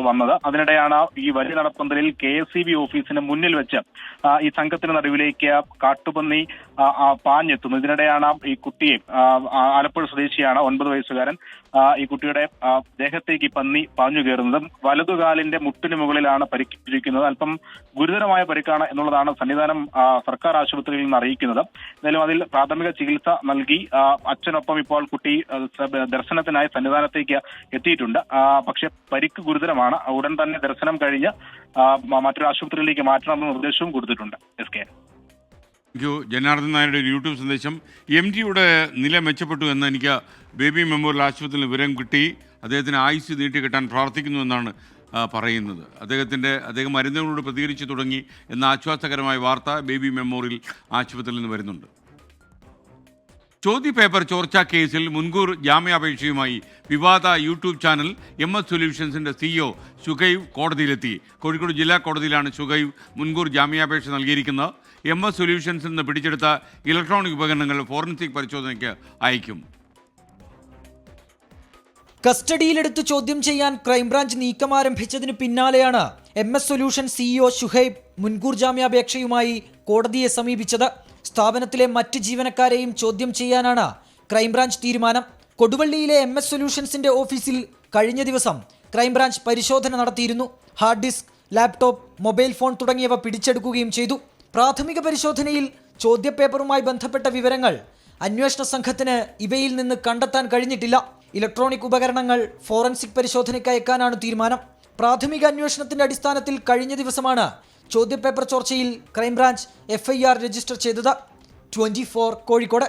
വന്നത്. അതിനിടെയാണ് ഈ വലിയ നടപ്പന്തലിൽ KSEB ഓഫീസിന് മുന്നിൽ വെച്ച് ഈ സംഘത്തിന് നടുവിലേക്ക് കാട്ടുപന്നി പാഞ്ഞെത്തുന്നത്. ഇതിനിടെയാണ് ഈ കുട്ടിയെ, ആലപ്പുഴ സ്വദേശിയാണ് 9 വയസ്സുകാരൻ, ഈ കുട്ടിയുടെ ദേഹത്തേക്ക് ഈ പന്നി പാഞ്ഞു കയറുന്നത്. വലതുകാലിന്റെ മുട്ടിന് മുകളിലാണ് പരിക്കേറ്റിരിക്കുന്നത്. അല്പം ഗുരുതരമായ പരിക്കാണ് എന്നുള്ളതാണ് സന്നിധാനം സർക്കാർ ആശുപത്രിയിൽ നിന്ന് അറിയിക്കുന്നത്. എന്തായാലും അതിൽ പ്രാഥമിക ചികിത്സ നൽകി. അച്ഛനൊപ്പം ഇപ്പോൾ കുട്ടി ദർശനത്തിനായി സന്നിധാനത്തേക്ക് എത്തിയിട്ടുണ്ട്. പക്ഷെ പരിക്ക് ഗുരുതരമാണ്. ഉടൻ തന്നെ ദർശനം കഴിഞ്ഞ് മറ്റൊരു ആശുപത്രിയിലേക്ക് മാറ്റണമെന്ന നിർദ്ദേശവും കൊടുത്തിട്ടുണ്ട്. ജനാർദ്ദൻ നായരുടെ ഒരു യൂട്യൂബ് സന്ദേശം. MTയുടെ നില മെച്ചപ്പെട്ടു എന്ന് എനിക്ക് ബേബി മെമ്മോറിയൽ ആശുപത്രിയിൽ വിവരം കിട്ടി. അദ്ദേഹത്തിന് ആയുസ് നീട്ടിക്കിട്ടാൻ പ്രാർത്ഥിക്കുന്നു എന്നാണ് പറയുന്നത്. അദ്ദേഹം മരുന്നുകളോട് പ്രതികരിച്ചു തുടങ്ങി എന്ന ആശ്വാസകരമായ വാർത്ത ബേബി മെമ്മോറിയൽ ആശുപത്രിയിൽ നിന്ന് വരുന്നുണ്ട്. ചോദ്യപേപ്പർ ചോർച്ചാ കേസിൽ മുൻകൂർ ജാമ്യാപേക്ഷയുമായി വിവാദ യൂട്യൂബ് ചാനൽ MS സൊല്യൂഷൻസിന്റെ CEO ഷുഹൈബ് കോടതിയിലെത്തി. കോഴിക്കോട് ജില്ലാ കോടതിയിലാണ് ഷുഹൈബ് മുൻകൂർ ജാമ്യാപേക്ഷ നൽകിയിരിക്കുന്നത്. MS സൊല്യൂഷൻസിൽ നിന്ന് പിടിച്ചെടുത്ത ഇലക്ട്രോണിക് ഉപകരണങ്ങൾ ഫോറൻസിക് പരിശോധനയ്ക്ക് അയക്കും. കസ്റ്റഡിയിലെടുത്ത് ചോദ്യം ചെയ്യാൻ ക്രൈംബ്രാഞ്ച് നീക്കം ആരംഭിച്ചതിന് പിന്നാലെയാണ് MS സൊല്യൂഷൻ CEO ഷുഹൈബ് മുൻകൂർ ജാമ്യാപേക്ഷയുമായി കോടതിയെ സമീപിച്ചത്. സ്ഥാപനത്തിലെ മറ്റ് ജീവനക്കാരെയും ചോദ്യം ചെയ്യാനാണ് ക്രൈംബ്രാഞ്ച് തീരുമാനം. കൊടുവള്ളിയിലെ MS സൊല്യൂഷൻസിന്റെ ഓഫീസിൽ കഴിഞ്ഞ ദിവസം ക്രൈംബ്രാഞ്ച് പരിശോധന നടത്തിയിരുന്നു. Hard disk, laptop, mobile phone തുടങ്ങിയവ പിടിച്ചെടുക്കുകയും ചെയ്തു. പ്രാഥമിക പരിശോധനയിൽ ചോദ്യപേപ്പറുമായി ബന്ധപ്പെട്ട വിവരങ്ങൾ അന്വേഷണ സംഘത്തിന് ഇവയിൽ നിന്ന് കണ്ടെത്താൻ കഴിഞ്ഞിട്ടില്ല. ഇലക്ട്രോണിക് ഉപകരണങ്ങൾ ഫോറൻസിക് പരിശോധനയ്ക്ക് അയക്കാനാണ് തീരുമാനം. പ്രാഥമിക അന്വേഷണത്തിന്റെ അടിസ്ഥാനത്തിൽ കഴിഞ്ഞ ദിവസമാണ് ചോദ്യപേപ്പർ ചോർച്ചയിൽ ക്രൈംബ്രാഞ്ച് FIR രജിസ്റ്റർ ചെയ്തത്. 24 കോഴിക്കോട്.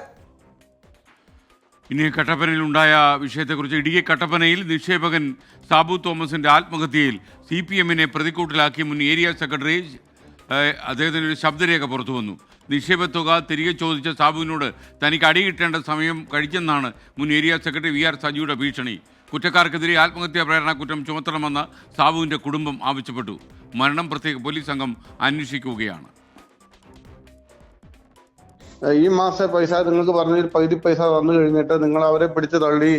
ഇനി കട്ടപ്പനയിലുണ്ടായ വിഷയത്തെക്കുറിച്ച് ഇടുക്കി കട്ടപ്പനയിൽ നിക്ഷേപകൻ സാബു തോമസിന്റെ ആത്മഹത്യയിൽ CPM-നെ പ്രതിക്കൂട്ടിലാക്കി മുൻ ഏരിയ സെക്രട്ടറി അദ്ദേഹത്തിന് ഒരു ശബ്ദരേഖ പുറത്തു വന്നു. നിക്ഷേപത്തുക തിരികെ ചോദിച്ച സാബുവിനോട് തനിക്ക് അടികിട്ടേണ്ട സമയം കഴിച്ചെന്നാണ് മുൻ ഏരിയ സെക്രട്ടറി VR സജിയുടെ ഭീഷണി. കുറ്റക്കാർക്കെതിരെ ആത്മഹത്യാ പ്രേരണ കുറ്റം ചുമത്തണമെന്ന് സാബുവിന്റെ കുടുംബം ആവശ്യപ്പെട്ടു. മരണം പ്രത്യേക പോലീസ് സംഘം അന്വേഷിക്കുകയാണ്. ഈ മാസത്തെ പൈസ നിങ്ങൾക്ക് പറഞ്ഞ പകുതി പൈസ തന്നു കഴിഞ്ഞിട്ട് നിങ്ങൾ അവരെ പിടിച്ച് തള്ളി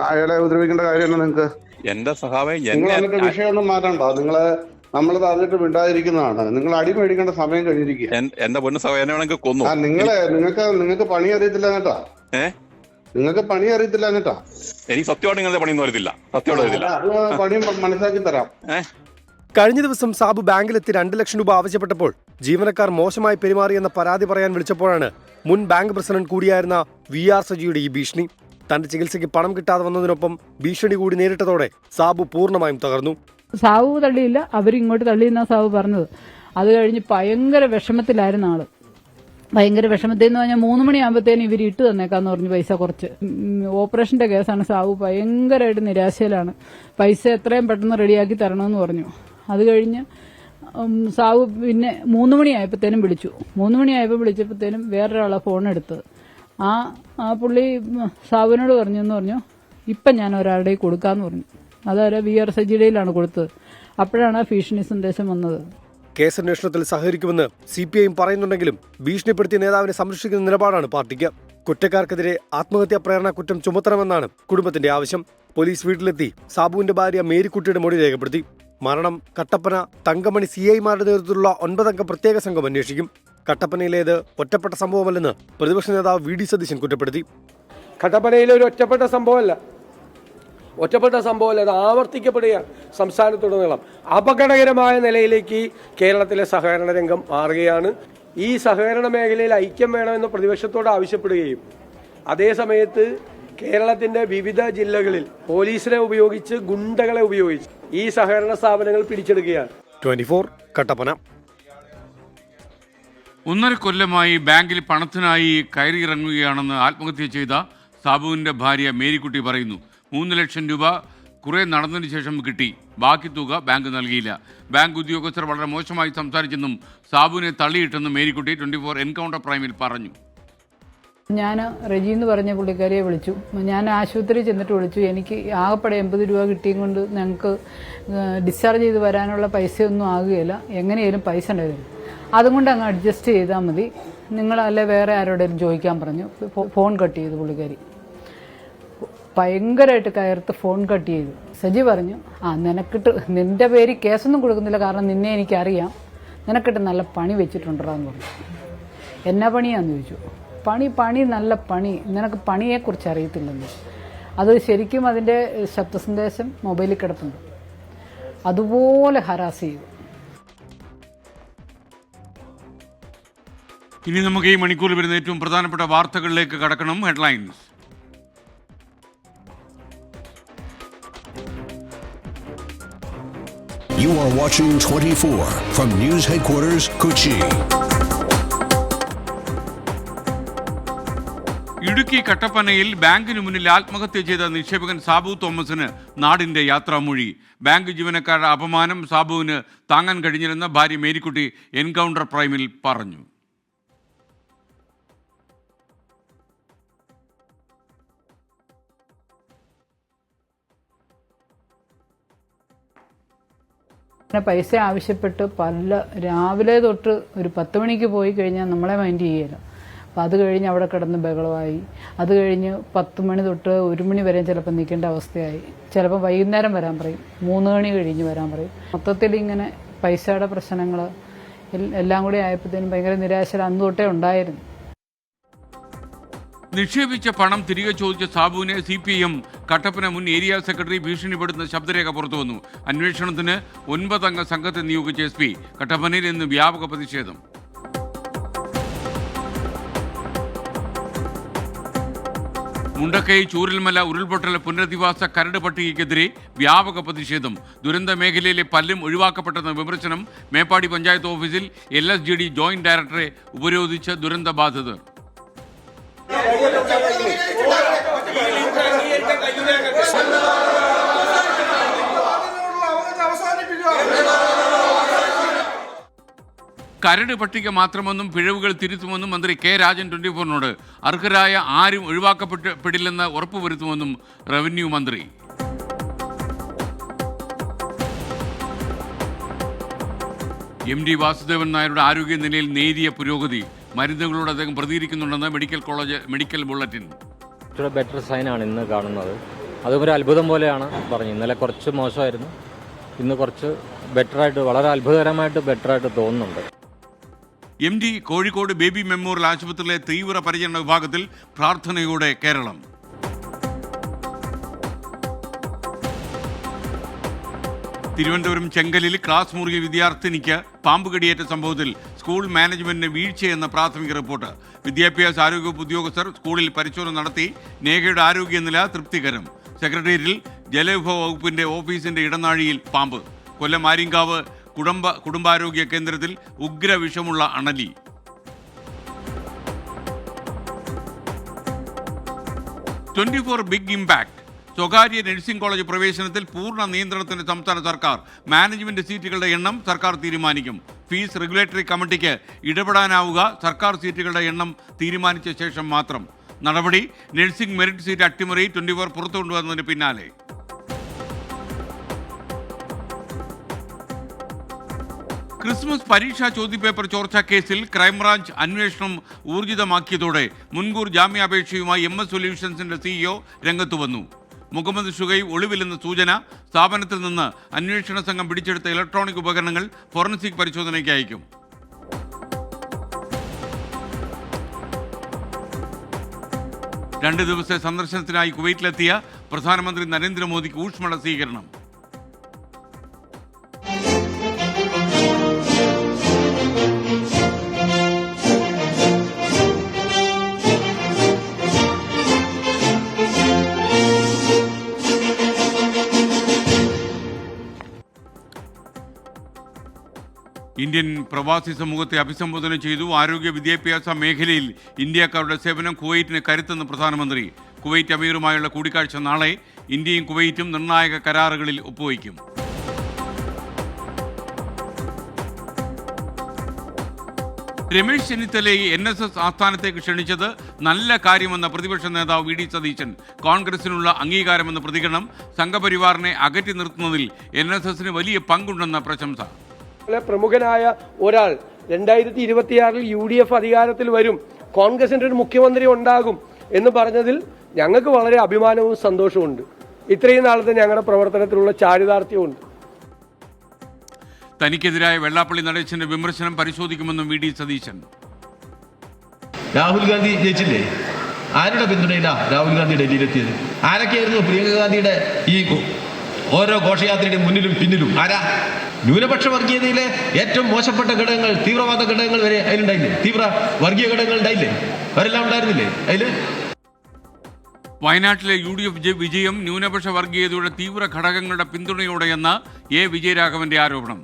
അയാളെ ഉപദ്രവിക്കേണ്ട കാര്യമാണ് നിങ്ങൾക്ക്. എന്റെ സഹാബേ, നിങ്ങൾ എന്നിട്ട് വിഷയമൊന്നും മാറ്റണ്ട. നമ്മൾ പറഞ്ഞിട്ട് വിടാതിരിക്കുന്നതാണ്. നിങ്ങൾ അടി മേടിക്കേണ്ട സമയം കഴിഞ്ഞിരിക്കുക. എന്റെ പൊന്നു സഹോദരനെ വേണമെങ്കിൽ കൊന്നു. നിങ്ങൾക്ക് പണി അറിയത്തില്ല എന്നിട്ടാ. നിങ്ങൾക്ക് പണി അറിയത്തില്ല എന്നിട്ടാ. എനിക്ക് സത്യമായിട്ട് നിങ്ങളുടെ പണിയൊന്നും അറിയത്തില്ല. സത്യമായിട്ട് അറിയത്തില്ല. പണി മനസ്സിലാക്കി തരാം. കഴിഞ്ഞ ദിവസം സാബു ബാങ്കിലെത്തി 2 ലക്ഷം രൂപ ആവശ്യപ്പെട്ടപ്പോൾ ജീവനക്കാർ മോശമായി പെരുമാറിയെന്ന പരാതി പറയാൻ വിളിച്ചപ്പോഴാണ് മുൻ ബാങ്ക് പ്രസിഡന്റ് കൂടിയായിരുന്ന VR സജിയുടെ ഈ ഭീഷണി. തന്റെ ചികിത്സയ്ക്ക് പണം കിട്ടാതെ വന്നതിനൊപ്പം ഭീഷണി കൂടി നേരിട്ടതോടെ സാബു പൂർണ്ണമായും തകർന്നു. സാബു തള്ളിയില്ല, അവരിങ്ങോട്ട് തള്ളിയെന്നാ സാബു പറഞ്ഞത്. അത് കഴിഞ്ഞ് ഭയങ്കര വിഷമത്തിലായിരുന്നു ആള്. ഭയങ്കര വിഷമത്തിൽ എന്ന് പറഞ്ഞാൽ 3 മണിയാകുമ്പോഴത്തേനും ഇവർ ഇട്ട് തന്നേക്കാന്ന് പറഞ്ഞു പൈസ കുറച്ച്. ഓപ്പറേഷന്റെ കേസാണ്. സാബു ഭയങ്കരമായിട്ട് നിരാശയിലാണ്. പൈസ എത്രയും പെട്ടെന്ന് റെഡിയാക്കി തരണമെന്ന് പറഞ്ഞു. അത് കഴിഞ്ഞ് സാബു പിന്നെ 3 മണിയായപ്പോഴത്തേനും വിളിച്ചു. 3 മണിയായപ്പോൾ വിളിച്ചപ്പോഴത്തേനും വേറൊരാളെ ഫോൺ എടുത്തത്. ആ പുള്ളി സാബുവിനോട് പറഞ്ഞു ഇപ്പം ഞാൻ ഒരാളുടെ കൊടുക്കാന്ന് പറഞ്ഞു. അതായത് VR സജിയുടെയിലാണ് കൊടുത്തത്. അപ്പോഴാണ് ആ ഭീഷണി സന്ദേശം വന്നത്. കേസന്വേഷണത്തിൽ സഹകരിക്കുമെന്ന് CPI പറയുന്നുണ്ടെങ്കിലും ഭീഷണിപ്പെടുത്തിയ നേതാവിനെ സംരക്ഷിക്കുന്ന നിലപാടാണ് പാർട്ടിക്ക്. കുറ്റക്കാർക്കെതിരെ ആത്മഹത്യാ പ്രേരണ കുറ്റം ചുമത്തണമെന്നാണ് കുടുംബത്തിന്റെ ആവശ്യം. പോലീസ് വീട്ടിലെത്തി സാബുവിന്റെ ഭാര്യ മേരിക്കുട്ടിയുടെ മൊഴി രേഖപ്പെടുത്തി. മരണം കട്ടപ്പന തങ്കമണി CI-മാരുടെ നേതൃത്വത്തിലുള്ള 9 അംഗ പ്രത്യേക സംഘം അന്വേഷിക്കും. കട്ടപ്പനയിലേത് ഒറ്റപ്പെട്ട സംഭവമല്ലെന്ന് പ്രതിപക്ഷ നേതാവ് VD സതീശൻ കുറ്റപ്പെടുത്തി. കട്ടപ്പനയിലെ ഒരു ഒറ്റപ്പെട്ട സംഭവമല്ല, അത് ആവർത്തിക്കപ്പെടുകയാണ് സംസ്ഥാനത്തുടനീളം. അപകടകരമായ നിലയിലേക്ക് കേരളത്തിലെ സഹകരണ രംഗം മാറുകയാണ്. ഈ സഹകരണ മേഖലയിൽ ഐക്യം വേണമെന്ന് പ്രതിപക്ഷത്തോട് ആവശ്യപ്പെടുകയും അതേസമയത്ത് കേരളത്തിന്റെ വിവിധ ജില്ലകളിൽ പോലീസിനെ ഉപയോഗിച്ച് ഗുണ്ടകളെ ഉപയോഗിച്ച് ഈ സഹകരണ സ്ഥാപനങ്ങൾ പിടിച്ചെടുക്കുകയാണ്. 24 കട്ടപ്പന. 1.5 കൊല്ലമായി ബാങ്കിൽ പണത്തിനായി കയറിയിറങ്ങുകയാണെന്ന് ആത്മഹത്യ ചെയ്ത സാബുവിന്റെ ഭാര്യ മേരിക്കുട്ടി പറയുന്നു. 3 ലക്ഷം രൂപ കുറെ നടന്നതിന് ശേഷം കിട്ടി. ബാക്കി തുക ബാങ്ക് നൽകിയില്ല. ബാങ്ക് ഉദ്യോഗസ്ഥർ വളരെ മോശമായി സംസാരിച്ചെന്നും സാബുവിനെ തള്ളിയിട്ടെന്നും മേരിക്കുട്ടി 24 എൻകൗണ്ടർ പ്രൈമിൽ പറഞ്ഞു. ഞാൻ റെജി എന്ന് പറഞ്ഞ പുള്ളിക്കാരിയെ വിളിച്ചു. ഞാൻ ആശുപത്രിയിൽ ചെന്നിട്ട് വിളിച്ചു. എനിക്ക് ആകെപ്പാടെ 80 രൂപ കിട്ടിയും കൊണ്ട് ഞങ്ങൾക്ക് ഡിസ്ചാർജ് ചെയ്ത് വരാനുള്ള പൈസയൊന്നും ആകുകയില്ല. എങ്ങനെയായാലും പൈസ ഉണ്ടായിരുന്നു. അതുകൊണ്ട് അങ്ങ് അഡ്ജസ്റ്റ് ചെയ്താൽ മതി. നിങ്ങളല്ലേ വേറെ ആരോടെങ്കിലും ചോദിക്കാൻ പറഞ്ഞു. ഫോൺ കട്ട് ചെയ്തു പുള്ളിക്കാരി. ഭയങ്കരമായിട്ട് കയർത്ത് ഫോൺ കട്ട് ചെയ്തു. സജി പറഞ്ഞു നിന്റെ പേര് കേസൊന്നും കൊടുക്കുന്നില്ല, കാരണം നിന്നെ എനിക്കറിയാം, നിനക്കിട്ട് നല്ല പണി വെച്ചിട്ടുണ്ടെന്ന് പറഞ്ഞു. എന്നാ പണിയാന്ന് ചോദിച്ചു. പണി നല്ല പണി, നിനക്ക് പണിയെക്കുറിച്ച് അറിയത്തില്ലെന്ന്. അത് ശരിക്കും അതിൻ്റെ ശബ്ദസന്ദേശം മൊബൈലിൽ കിടപ്പുണ്ട്. അതുപോലെ ഹരാസ് ചെയ്തു. ഇനി നമുക്ക് ഈ മണിക്കൂറിൽ വരുന്ന ഏറ്റവും പ്രധാനപ്പെട്ട വാർത്തകളിലേക്ക് കടക്കണം. Headlines. You are watching 24 from News Headquarters, Kochi. Idukki കട്ടപ്പനയിൽ ബാങ്കിന് മുന്നിൽ ആത്മഹത്യ ചെയ്ത നിക്ഷേപകൻ സാബു തോമസിന് നാടിന്റെ യാത്രാമൊഴി. ബാങ്ക് ജീവനക്കാരുടെ അപമാനം സാബുവിന് താങ്ങാൻ കഴിഞ്ഞില്ലെന്ന് ഭാര്യ മേരിക്കുട്ടി എൻകൗണ്ടർ പ്രൈമിൽ പറഞ്ഞു. പൈസ ആവശ്യപ്പെട്ട് രാവിലെ തൊട്ട് ഒരു 10 മണിക്ക് പോയി കഴിഞ്ഞാൽ നമ്മളെ മൈൻഡ് ചെയ്യല. അപ്പോൾ അത് കഴിഞ്ഞ് അവിടെ കിടന്ന് ബഹളമായി. അത് കഴിഞ്ഞ് 10 മണി തൊട്ട് 1 മണി വരെ ചിലപ്പോൾ നിൽക്കേണ്ട അവസ്ഥയായി. ചിലപ്പോൾ വൈകുന്നേരം വരാൻ പറയും, 3 മണി കഴിഞ്ഞ് വരാൻ പറയും. മൊത്തത്തിൽ ഇങ്ങനെ പൈസയുടെ പ്രശ്നങ്ങൾ എല്ലാം കൂടി ആയപ്പോഴത്തേനും ഭയങ്കര നിരാശ അന്ന് തൊട്ടേ ഉണ്ടായിരുന്നു. നിക്ഷേപിച്ച പണം തിരികെ ചോദിച്ച സാബുവിനെ CPM കട്ടപ്പന മുൻ ഏരിയ സെക്രട്ടറി ഭീഷണിപ്പെടുത്തുന്ന ശബ്ദരേഖ പുറത്തുവന്നു. അന്വേഷണത്തിന് 9 അംഗ സംഘത്തെ നിയോഗിച്ച SP. കട്ടപ്പനയിൽ ഇന്ന് വ്യാപക പ്രതിഷേധം. മുണ്ടക്കൈ ചൂരൽമല ഉരുൾപൊട്ടൽ പുനരധിവാസ കരട് പട്ടികയ്ക്കെതിരെ വ്യാപക പ്രതിഷേധം. ദുരന്ത മേഖലയിലെ പലരും ഒഴിവാക്കപ്പെട്ടെന്ന വിമർശനം. മേപ്പാടി പഞ്ചായത്ത് ഓഫീസിൽ LSGD ജോയിന്റ് ഡയറക്ടറെ ഉപരോധിച്ച് ദുരന്ത ബാധിതർ. കരട് പട്ടിക മാത്രമെന്നും പിഴവുകൾ തിരുത്തുമെന്നും മന്ത്രി കെ രാജൻ 24-നോട് അർഹരായ ആരും ഒഴിവാക്കപ്പെടില്ലെന്ന് ഉറപ്പുവരുത്തുമെന്നും റവന്യൂ മന്ത്രി. എം ഡി വാസുദേവൻ നായരുടെ ആരോഗ്യനിലയിൽ നേരിയ പുരോഗതി. മരുന്നുകളോട് അദ്ദേഹം പ്രതികരിക്കുന്നുണ്ടെന്ന് മെഡിക്കൽ ബുള്ളറ്റിൻ. ബെറ്റർ സൈനാണ് ഇന്ന് കാണുന്നത്. അതും ഒരു അത്ഭുതം പോലെയാണ് പറഞ്ഞു. ഇന്നലെ കുറച്ച് മോശമായിരുന്നു, ഇന്ന് കുറച്ച് ബെറ്ററായിട്ട്, വളരെ അത്ഭുതകരമായിട്ട് ബെറ്ററായിട്ട് തോന്നുന്നുണ്ട്. M D Kozhikode baby memorial ആശുപത്രിയിലെ തീവ്ര പരിചരണ വിഭാഗത്തിൽ പ്രാർത്ഥനയോടെ കേരളം. തിരുവനന്തപുരം ചെങ്കലിൽ ക്ലാസ് മുറിയിൽ വിദ്യാർത്ഥിനിക്ക് പാമ്പ് കടിയേറ്റ സംഭവത്തിൽ സ്കൂൾ മാനേജ്മെന്റിന് വീഴ്ചയെന്ന പ്രാഥമിക റിപ്പോർട്ട്. വിദ്യാഭ്യാസ ആരോഗ്യവകുപ്പ് ഉദ്യോഗസ്ഥർ സ്കൂളിൽ പരിശോധന നടത്തി. നേഹയുടെ ആരോഗ്യനില തൃപ്തികരം. സെക്രട്ടേറിയറ്റിൽ ജലവിഭവ വകുപ്പിന്റെ ഓഫീസിന്റെ ഇടനാഴിയിൽ പാമ്പ്. കൊല്ലം ആര്യങ്കാവ് കുടുംബാരോഗ്യ കേന്ദ്രത്തിൽ ഉഗ്രവിഷമുള്ള അണലി. Big impact. സ്വകാര്യ നഴ്സിംഗ് കോളേജ് പ്രവേശനത്തിൽ പൂർണ്ണ നിയന്ത്രണത്തിന് സംസ്ഥാന സർക്കാർ. മാനേജ്മെന്റ് സീറ്റുകളുടെ എണ്ണം സർക്കാർ തീരുമാനിക്കും. ഫീസ് റെഗുലേറ്ററി കമ്മിറ്റിക്ക് ഇടപെടാനാവുക സർക്കാർ സീറ്റുകളുടെ എണ്ണം തീരുമാനിച്ച ശേഷം മാത്രം. നടപടി നഴ്സിംഗ് മെറിറ്റ് സീറ്റ് അട്ടിമറി 24 പുറത്തുകൊണ്ടുവന്നതിന് പിന്നാലെ. ക്രിസ്മസ് പരീക്ഷാ ചോദ്യപേപ്പർ ചോർച്ചാ കേസിൽ ക്രൈംബ്രാഞ്ച് അന്വേഷണം ഊർജിതമാക്കിയതോടെ മുൻകൂർ ജാമ്യാപേക്ഷയുമായി MS സൊല്യൂഷൻസിന്റെ CEO രംഗത്തു വന്നു. മുഹമ്മദ് ഷുഹൈബ് ഒളിവിലെന്ന സൂചന. സ്ഥാപനത്തിൽ നിന്ന് അന്വേഷണ സംഘം പിടിച്ചെടുത്ത ഇലക്ട്രോണിക് ഉപകരണങ്ങൾ ഫോറൻസിക് പരിശോധനയ്ക്ക് അയക്കും. രണ്ട് ദിവസത്തെ സന്ദർശനത്തിനായി കുവൈറ്റിലെത്തിയ പ്രധാനമന്ത്രി നരേന്ദ്രമോദിക്ക് ഊഷ്മള സ്വീകരണം. ഇന്ത്യൻ പ്രവാസി സമൂഹത്തെ അഭിസംബോധന ചെയ്തു. ആരോഗ്യ വിദ്യാഭ്യാസ മേഖലയിൽ ഇന്ത്യക്കാരുടെ സേവനം കുവൈറ്റിന് കരുത്തെന്ന് പ്രധാനമന്ത്രി. കുവൈറ്റ് അമീറുമായുള്ള കൂടിക്കാഴ്ച നാളെ. ഇന്ത്യയും കുവൈറ്റും നിർണായക കരാറുകളിൽ ഒപ്പുവയ്ക്കും. രമേശ് ചെന്നിത്തലയെ NSS ആസ്ഥാനത്തേക്ക് ക്ഷണിച്ചത് നല്ല കാര്യമെന്ന പ്രതിപക്ഷ നേതാവ് VD സതീശൻ. കോൺഗ്രസിനുള്ള അംഗീകാരമെന്ന പ്രതികരണം. സംഘപരിവാറിനെ അകറ്റി നിർത്തുന്നതിൽ NSSന് വലിയ പങ്കുണ്ടെന്ന പ്രശംസ. പ്രമുഖനായ ഒരാൾ 2026 UDF അധികാരത്തിൽ വരും, കോൺഗ്രസിന്റെ ഒരു മുഖ്യമന്ത്രി ഉണ്ടാകും എന്ന് പറഞ്ഞതിൽ ഞങ്ങൾക്ക് വളരെ അഭിമാനവും സന്തോഷവുമുണ്ട്. ഇത്രയും നാളത്തെ ഞങ്ങളുടെ പ്രവർത്തനത്തിലുള്ള ചാരിതാർത്ഥ്യമുണ്ട്. തനിക്കെതിരായ വെള്ളാപ്പള്ളി നടേശന്റെ വിമർശനം പരിശോധിക്കുമെന്നും VD സതീശൻ. രാഹുൽ ഗാന്ധി ജയിച്ചില്ലേ? ആരുടെ പിന്തുണയില്ല രാഹുൽ ഗാന്ധി ഡൽഹിയിലെത്തിയത്? ആരൊക്കെയായിരുന്നു പ്രിയങ്ക ഗാന്ധിയുടെ ഈ ഓരോ ഘോഷയാത്രയുടെ മുന്നിലും പിന്നിലും? ആരാ? ന്യൂനപക്ഷ വർഗീയതയിലെ ഏറ്റവും മോശപ്പെട്ട ഘടകങ്ങൾ, തീവ്രവാദ ഘടകങ്ങൾ വരെ അതിലുണ്ടായില്ലേ? തീവ്ര വർഗീയ ഘടകങ്ങൾ ഉണ്ടായില്ലേ? അവരെല്ലാം ഉണ്ടായിരുന്നില്ലേ അതില്? വയനാട്ടിലെ UDF വിജയം ന്യൂനപക്ഷ വർഗീയതയുടെ തീവ്ര ഘടകങ്ങളുടെ പിന്തുണയോടെയെന്ന A. വിജയരാഘവന്റെ ആരോപണം.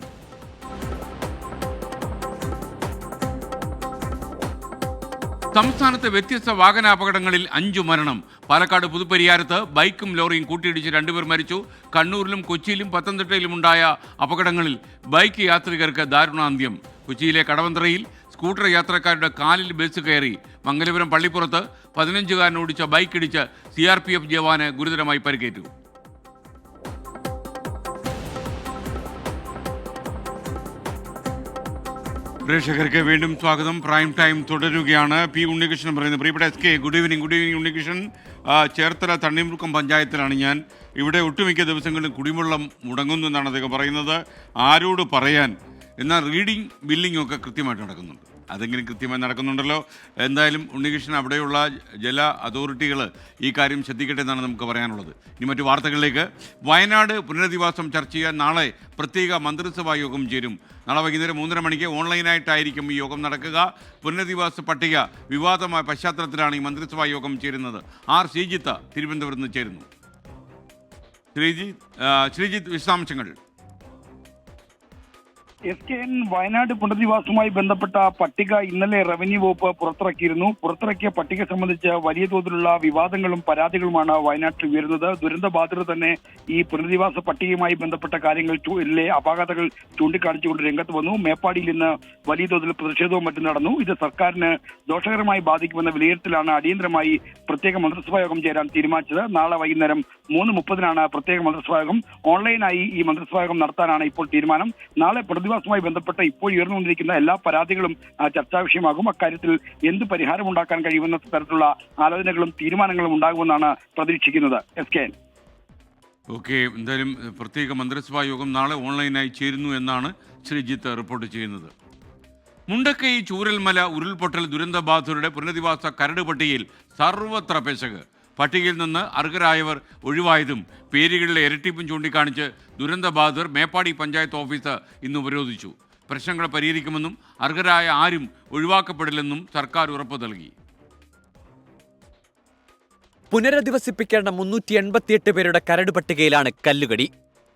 സംസ്ഥാനത്ത് വ്യത്യസ്ത വാഹനാപകടങ്ങളിൽ 5 മരണം. പാലക്കാട് പുതുപ്പരിയാരത്ത് ബൈക്കും ലോറിയും കൂട്ടിയിടിച്ച് 2 പേർ മരിച്ചു. കണ്ണൂരിലും കൊച്ചിയിലും പത്തനംതിട്ടയിലുമുണ്ടായ അപകടങ്ങളിൽ ബൈക്ക് യാത്രികർക്ക് ദാരുണാന്ത്യം. കൊച്ചിയിലെ കടവന്ത്രയിൽ സ്കൂട്ടർ യാത്രക്കാരുടെ കാലിൽ ബസ് കയറി. മംഗലപുരം പള്ളിപ്പുറത്ത് 15-കാരൻ ഓടിച്ച ബൈക്കിടിച്ച് CRPF ജവാന് ഗുരുതരമായി പരിക്കേറ്റു. പ്രേക്ഷകർക്ക് വീണ്ടും സ്വാഗതം. പ്രൈം ടൈം തുടരുകയാണ്. P. ഉണ്ണികൃഷ്ണൻ പറയുന്നത്. പ്രിയപ്പെട്ട SK, good evening. Good evening Unnikrishnan. Cherthala Thanneermukkom പഞ്ചായത്തിലാണ് ഞാൻ. ഇവിടെ ഒട്ടുമിക്ക ദിവസങ്ങളിലും കുടിവെള്ളം മുടങ്ങുന്നു എന്നാണ് അദ്ദേഹം പറയുന്നത്. ആരോട് പറയാൻ? എന്നാൽ റീഡിങ് ബില്ലിംഗ് ഒക്കെ കൃത്യമായിട്ട് നടക്കുന്നുണ്ട്. അതെങ്കിലും കൃത്യമായി നടക്കുന്നുണ്ടല്ലോ. എന്തായാലും ഉണ്ണികൃഷ്ണൻ, അവിടെയുള്ള ജല അതോറിറ്റികൾ ഈ കാര്യം ശ്രദ്ധിക്കട്ടെ എന്നാണ് നമുക്ക് പറയാനുള്ളത്. ഇനി മറ്റു വാർത്തകളിലേക്ക്. വയനാട് പുനരധിവാസം ചർച്ച ചെയ്യാൻ നാളെ പ്രത്യേക മന്ത്രിസഭാ യോഗം ചേരും. നാളെ വൈകുന്നേരം 3:30 മണിക്ക് ഓൺലൈനായിട്ടായിരിക്കും ഈ യോഗം നടക്കുക. പുനരധിവാസ പട്ടിക വിവാദമായ പശ്ചാത്തലത്തിലാണ് ഈ മന്ത്രിസഭാ യോഗം ചേരുന്നത്. ശ്രീജിത്ത് തിരുവനന്തപുരത്ത് നിന്ന് ചേരുന്നു. ശ്രീജിത്ത്, വിശദാംശങ്ങൾ. SKN വയനാട് പുനരധിവാസവുമായി ബന്ധപ്പെട്ട പട്ടിക ഇന്നലെ റവന്യൂ വകുപ്പ് പുറത്തിറക്കിയിരുന്നു. പുറത്തിറക്കിയ പട്ടിക സംബന്ധിച്ച് വലിയ തോതിലുള്ള വിവാദങ്ങളും പരാതികളുമാണ് വയനാട്ടിൽ ഉയരുന്നത്. ദുരന്തബാധിതർ തന്നെ ഈ പുനരധിവാസ പട്ടികയുമായി ബന്ധപ്പെട്ട കാര്യങ്ങളിലെ അപാകതകൾ ചൂണ്ടിക്കാണിച്ചുകൊണ്ട് രംഗത്ത് വന്നു. മേപ്പാടിയിൽ ഇന്ന് വലിയ തോതിൽ പ്രതിഷേധവും മറ്റും നടന്നു. ഇത് സർക്കാരിന് ദോഷകരമായി ബാധിക്കുമെന്ന വിലയിരുത്തലാണ് അടിയന്തരമായി പ്രത്യേക മന്ത്രിസഭാ യോഗം ചേരാൻ തീരുമാനിച്ചത്. നാളെ വൈകുന്നേരം 3:30-നാണ് പ്രത്യേക മന്ത്രിസഭാ യോഗം. ഓൺലൈനായി ഈ മന്ത്രിസഭാ യോഗം നടത്താനാണ് ഇപ്പോൾ തീരുമാനം. നാളെ പ്രതിഭാസവുമായി ബന്ധപ്പെട്ട ഇപ്പോൾ ഉയർന്നുകൊണ്ടിരിക്കുന്ന എല്ലാ പരാതികളും ചർച്ചാ വിഷയമാകും. അക്കാര്യത്തിൽ എന്ത് പരിഹാരമുണ്ടാക്കാൻ കഴിയുമെന്ന തരത്തിലുള്ള ആലോചനകളും തീരുമാനങ്ങളും ഉണ്ടാകുമെന്നാണ് പ്രതീക്ഷിക്കുന്നത്. SKN. ഓക്കെ, എന്തായാലും പ്രത്യേക മന്ത്രിസഭാ യോഗം നാളെ ഓൺലൈനായി ചേരുന്നു എന്നാണ് ശ്രീജിത്ത് റിപ്പോർട്ട് ചെയ്യുന്നത്. മുണ്ടക്കൈ ചൂരൽമല ഉരുൾപൊട്ടൽ ദുരന്തബാധിതരുടെ പുനരധിവാസ കരട് പട്ടികയിൽ സർവത്ര പെശക്. പട്ടികയിൽ നിന്ന് അർഹരായവർ ഒഴിവായതും പേരുകളിലെ ഇരട്ടിപ്പും ചൂണ്ടിക്കാണിച്ച് ദുരന്തബാധിതർ മേപ്പാടി പഞ്ചായത്ത് ഓഫീസ് ഇന്ന് ഉപരോധിച്ചു. പ്രശ്നങ്ങൾ പരിഹരിക്കുമെന്നും അർഹരായ ആരും ഒഴിവാക്കപ്പെടില്ലെന്നും സർക്കാർ ഉറപ്പ് നൽകി. പുനരധിവസിപ്പിക്കേണ്ട 388 പേരുടെ കരട് പട്ടികയിലാണ് കല്ലുകടി.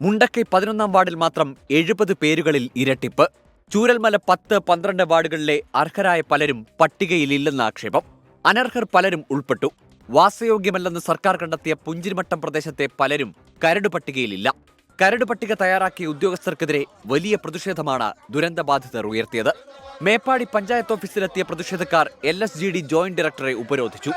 മുണ്ടക്കൈ 11-ാം വാർഡിൽ മാത്രം 70 പേരുകളിൽ ഇരട്ടിപ്പ്. ചൂരൽമല 10, 12 വാർഡുകളിലെ അർഹരായ പലരും പട്ടികയിലില്ലെന്ന ആക്ഷേപം. അനർഹർ പലരും ഉൾപ്പെട്ടു. വാസയോഗ്യമല്ലെന്ന് സർക്കാർ കണ്ടെത്തിയ പുഞ്ചിരിമട്ടം പ്രദേശത്തെ പലരും കരട് പട്ടികയിലില്ല. കരട് പട്ടിക തയ്യാറാക്കിയ ഉദ്യോഗസ്ഥർക്കെതിരെ വലിയ പ്രതിഷേധമാണ് ദുരന്തബാധിതർ ഉയർത്തിയത്. മേപ്പാടി പഞ്ചായത്ത് ഓഫീസിലെത്തിയ പ്രതിഷേധക്കാർ LSGD ജോയിന്റ് ഡയറക്ടറെ ഉപരോധിച്ചു.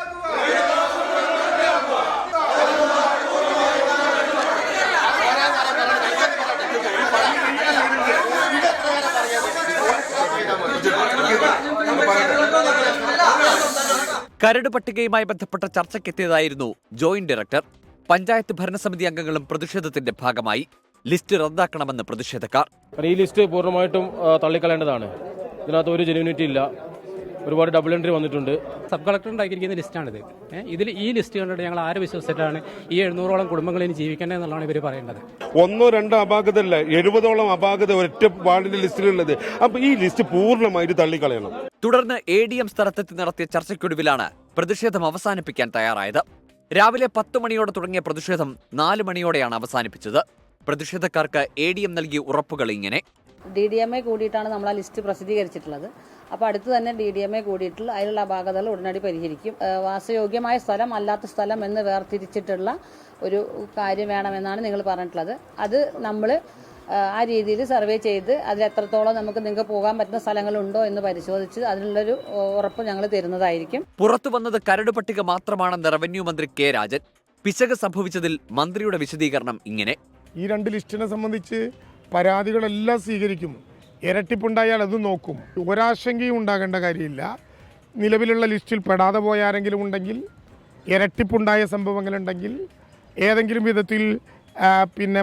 കരട് പട്ടികയുമായി ബന്ധപ്പെട്ട ചർച്ചയ്ക്കെത്തിയതായിരുന്നു ജോയിന്റ് ഡയറക്ടർ. പഞ്ചായത്ത് ഭരണസമിതി അംഗങ്ങളും പ്രതിഷേധത്തിന്റെ ഭാഗമായി. ലിസ്റ്റ് റദ്ദാക്കണമെന്ന് പ്രതിഷേധക്കാർ. ഈ ലിസ്റ്റ് പൂർണ്ണമായിട്ടും തള്ളിക്കളയേണ്ടതാണ്. ഇതിനകത്ത് ഒരു ജെന്യൂനിറ്റി ഇല്ല. ഒരുപാട് ഡബിൾ എൻട്രി വന്നിട്ടുണ്ട്. സബ് കളക്ടർ ഉണ്ടാക്കിയിരിക്കുന്ന ലിസ്റ്റാണിത്. ഇതിൽ ഈ ലിസ്റ്റ് കണ്ടിട്ട് ഞങ്ങൾ ആരെ വിശ്വസിച്ചിട്ടാണ് ഈ 700ഓളം കുടുംബങ്ങളിൽ ജീവിക്കേണ്ടത് എന്നുള്ളതാണ് ഇവർ പറയേണ്ടത്. 1-2 അപാകതല്ല, 70ഓളം അപാകത ഒറ്റ വാർഡിന്റെ ലിസ്റ്റിലുള്ളത്. അപ്പൊ ഈ ലിസ്റ്റ് പൂർണ്ണമായിട്ട് തള്ളിക്കളയണം. തുടർന്ന് ADM സ്ഥലത്തെത്തി നടത്തിയ ചർച്ചയ്ക്കൊടുവിലാണ് പ്രതിഷേധം അവസാനിപ്പിക്കാൻ തയ്യാറായത്. രാവിലെ 10 മണിയോടെ തുടങ്ങിയ പ്രതിഷേധം 4 മണിയോടെയാണ് അവസാനിപ്പിച്ചത്. പ്രതിഷേധക്കാർക്ക് ADM നൽകിയ ഉറപ്പുകൾ ഇങ്ങനെ: DDMA കൂടിയിട്ടാണ് നമ്മൾ ആ ലിസ്റ്റ് പ്രസിദ്ധീകരിച്ചിട്ടുള്ളത്. അപ്പോൾ അടുത്ത് തന്നെ DDMA കൂടിയിട്ടുള്ള അതിലുള്ള അപാകതകൾ ഉടനടി പരിഹരിക്കും. വാസയോഗ്യമായ സ്ഥലം അല്ലാത്ത സ്ഥലം എന്ന് വേർതിരിച്ചിട്ടുള്ള ഒരു കാര്യം വേണമെന്നാണ് നിങ്ങൾ പറഞ്ഞിട്ടുള്ളത്. അത് നമ്മൾ ആ രീതിയിൽ സർവേ ചെയ്ത് അതിൽ എത്രത്തോളം നിങ്ങൾക്ക് പോകാൻ പറ്റുന്ന സ്ഥലങ്ങളുണ്ടോ എന്ന് പരിശോധിച്ച് അതിനുള്ളൊരു ഉറപ്പ് ഞങ്ങൾ തരുന്നതായിരിക്കും. പുറത്തു വന്നത് കരട് പട്ടിക മാത്രമാണെന്ന് റവന്യൂ മന്ത്രി K. രാജൻ. പിശക് സംഭവിച്ചതിൽ മന്ത്രിയുടെ വിശദീകരണം ഇങ്ങനെ: ഈ 2 ലിസ്റ്റിനെ സംബന്ധിച്ച് പരാതികളെല്ലാം സ്വീകരിക്കും. ഇരട്ടിപ്പുണ്ടായാൽ അത് നോക്കും. ഒരാശങ്കയും ഉണ്ടാകേണ്ട കാര്യമില്ല. നിലവിലുള്ള ലിസ്റ്റിൽ പെടാതെ പോയ ആരെങ്കിലും ഉണ്ടെങ്കിൽ, ഇരട്ടിപ്പുണ്ടായ സംഭവങ്ങളുണ്ടെങ്കിൽ, ഏതെങ്കിലും വിധത്തിൽ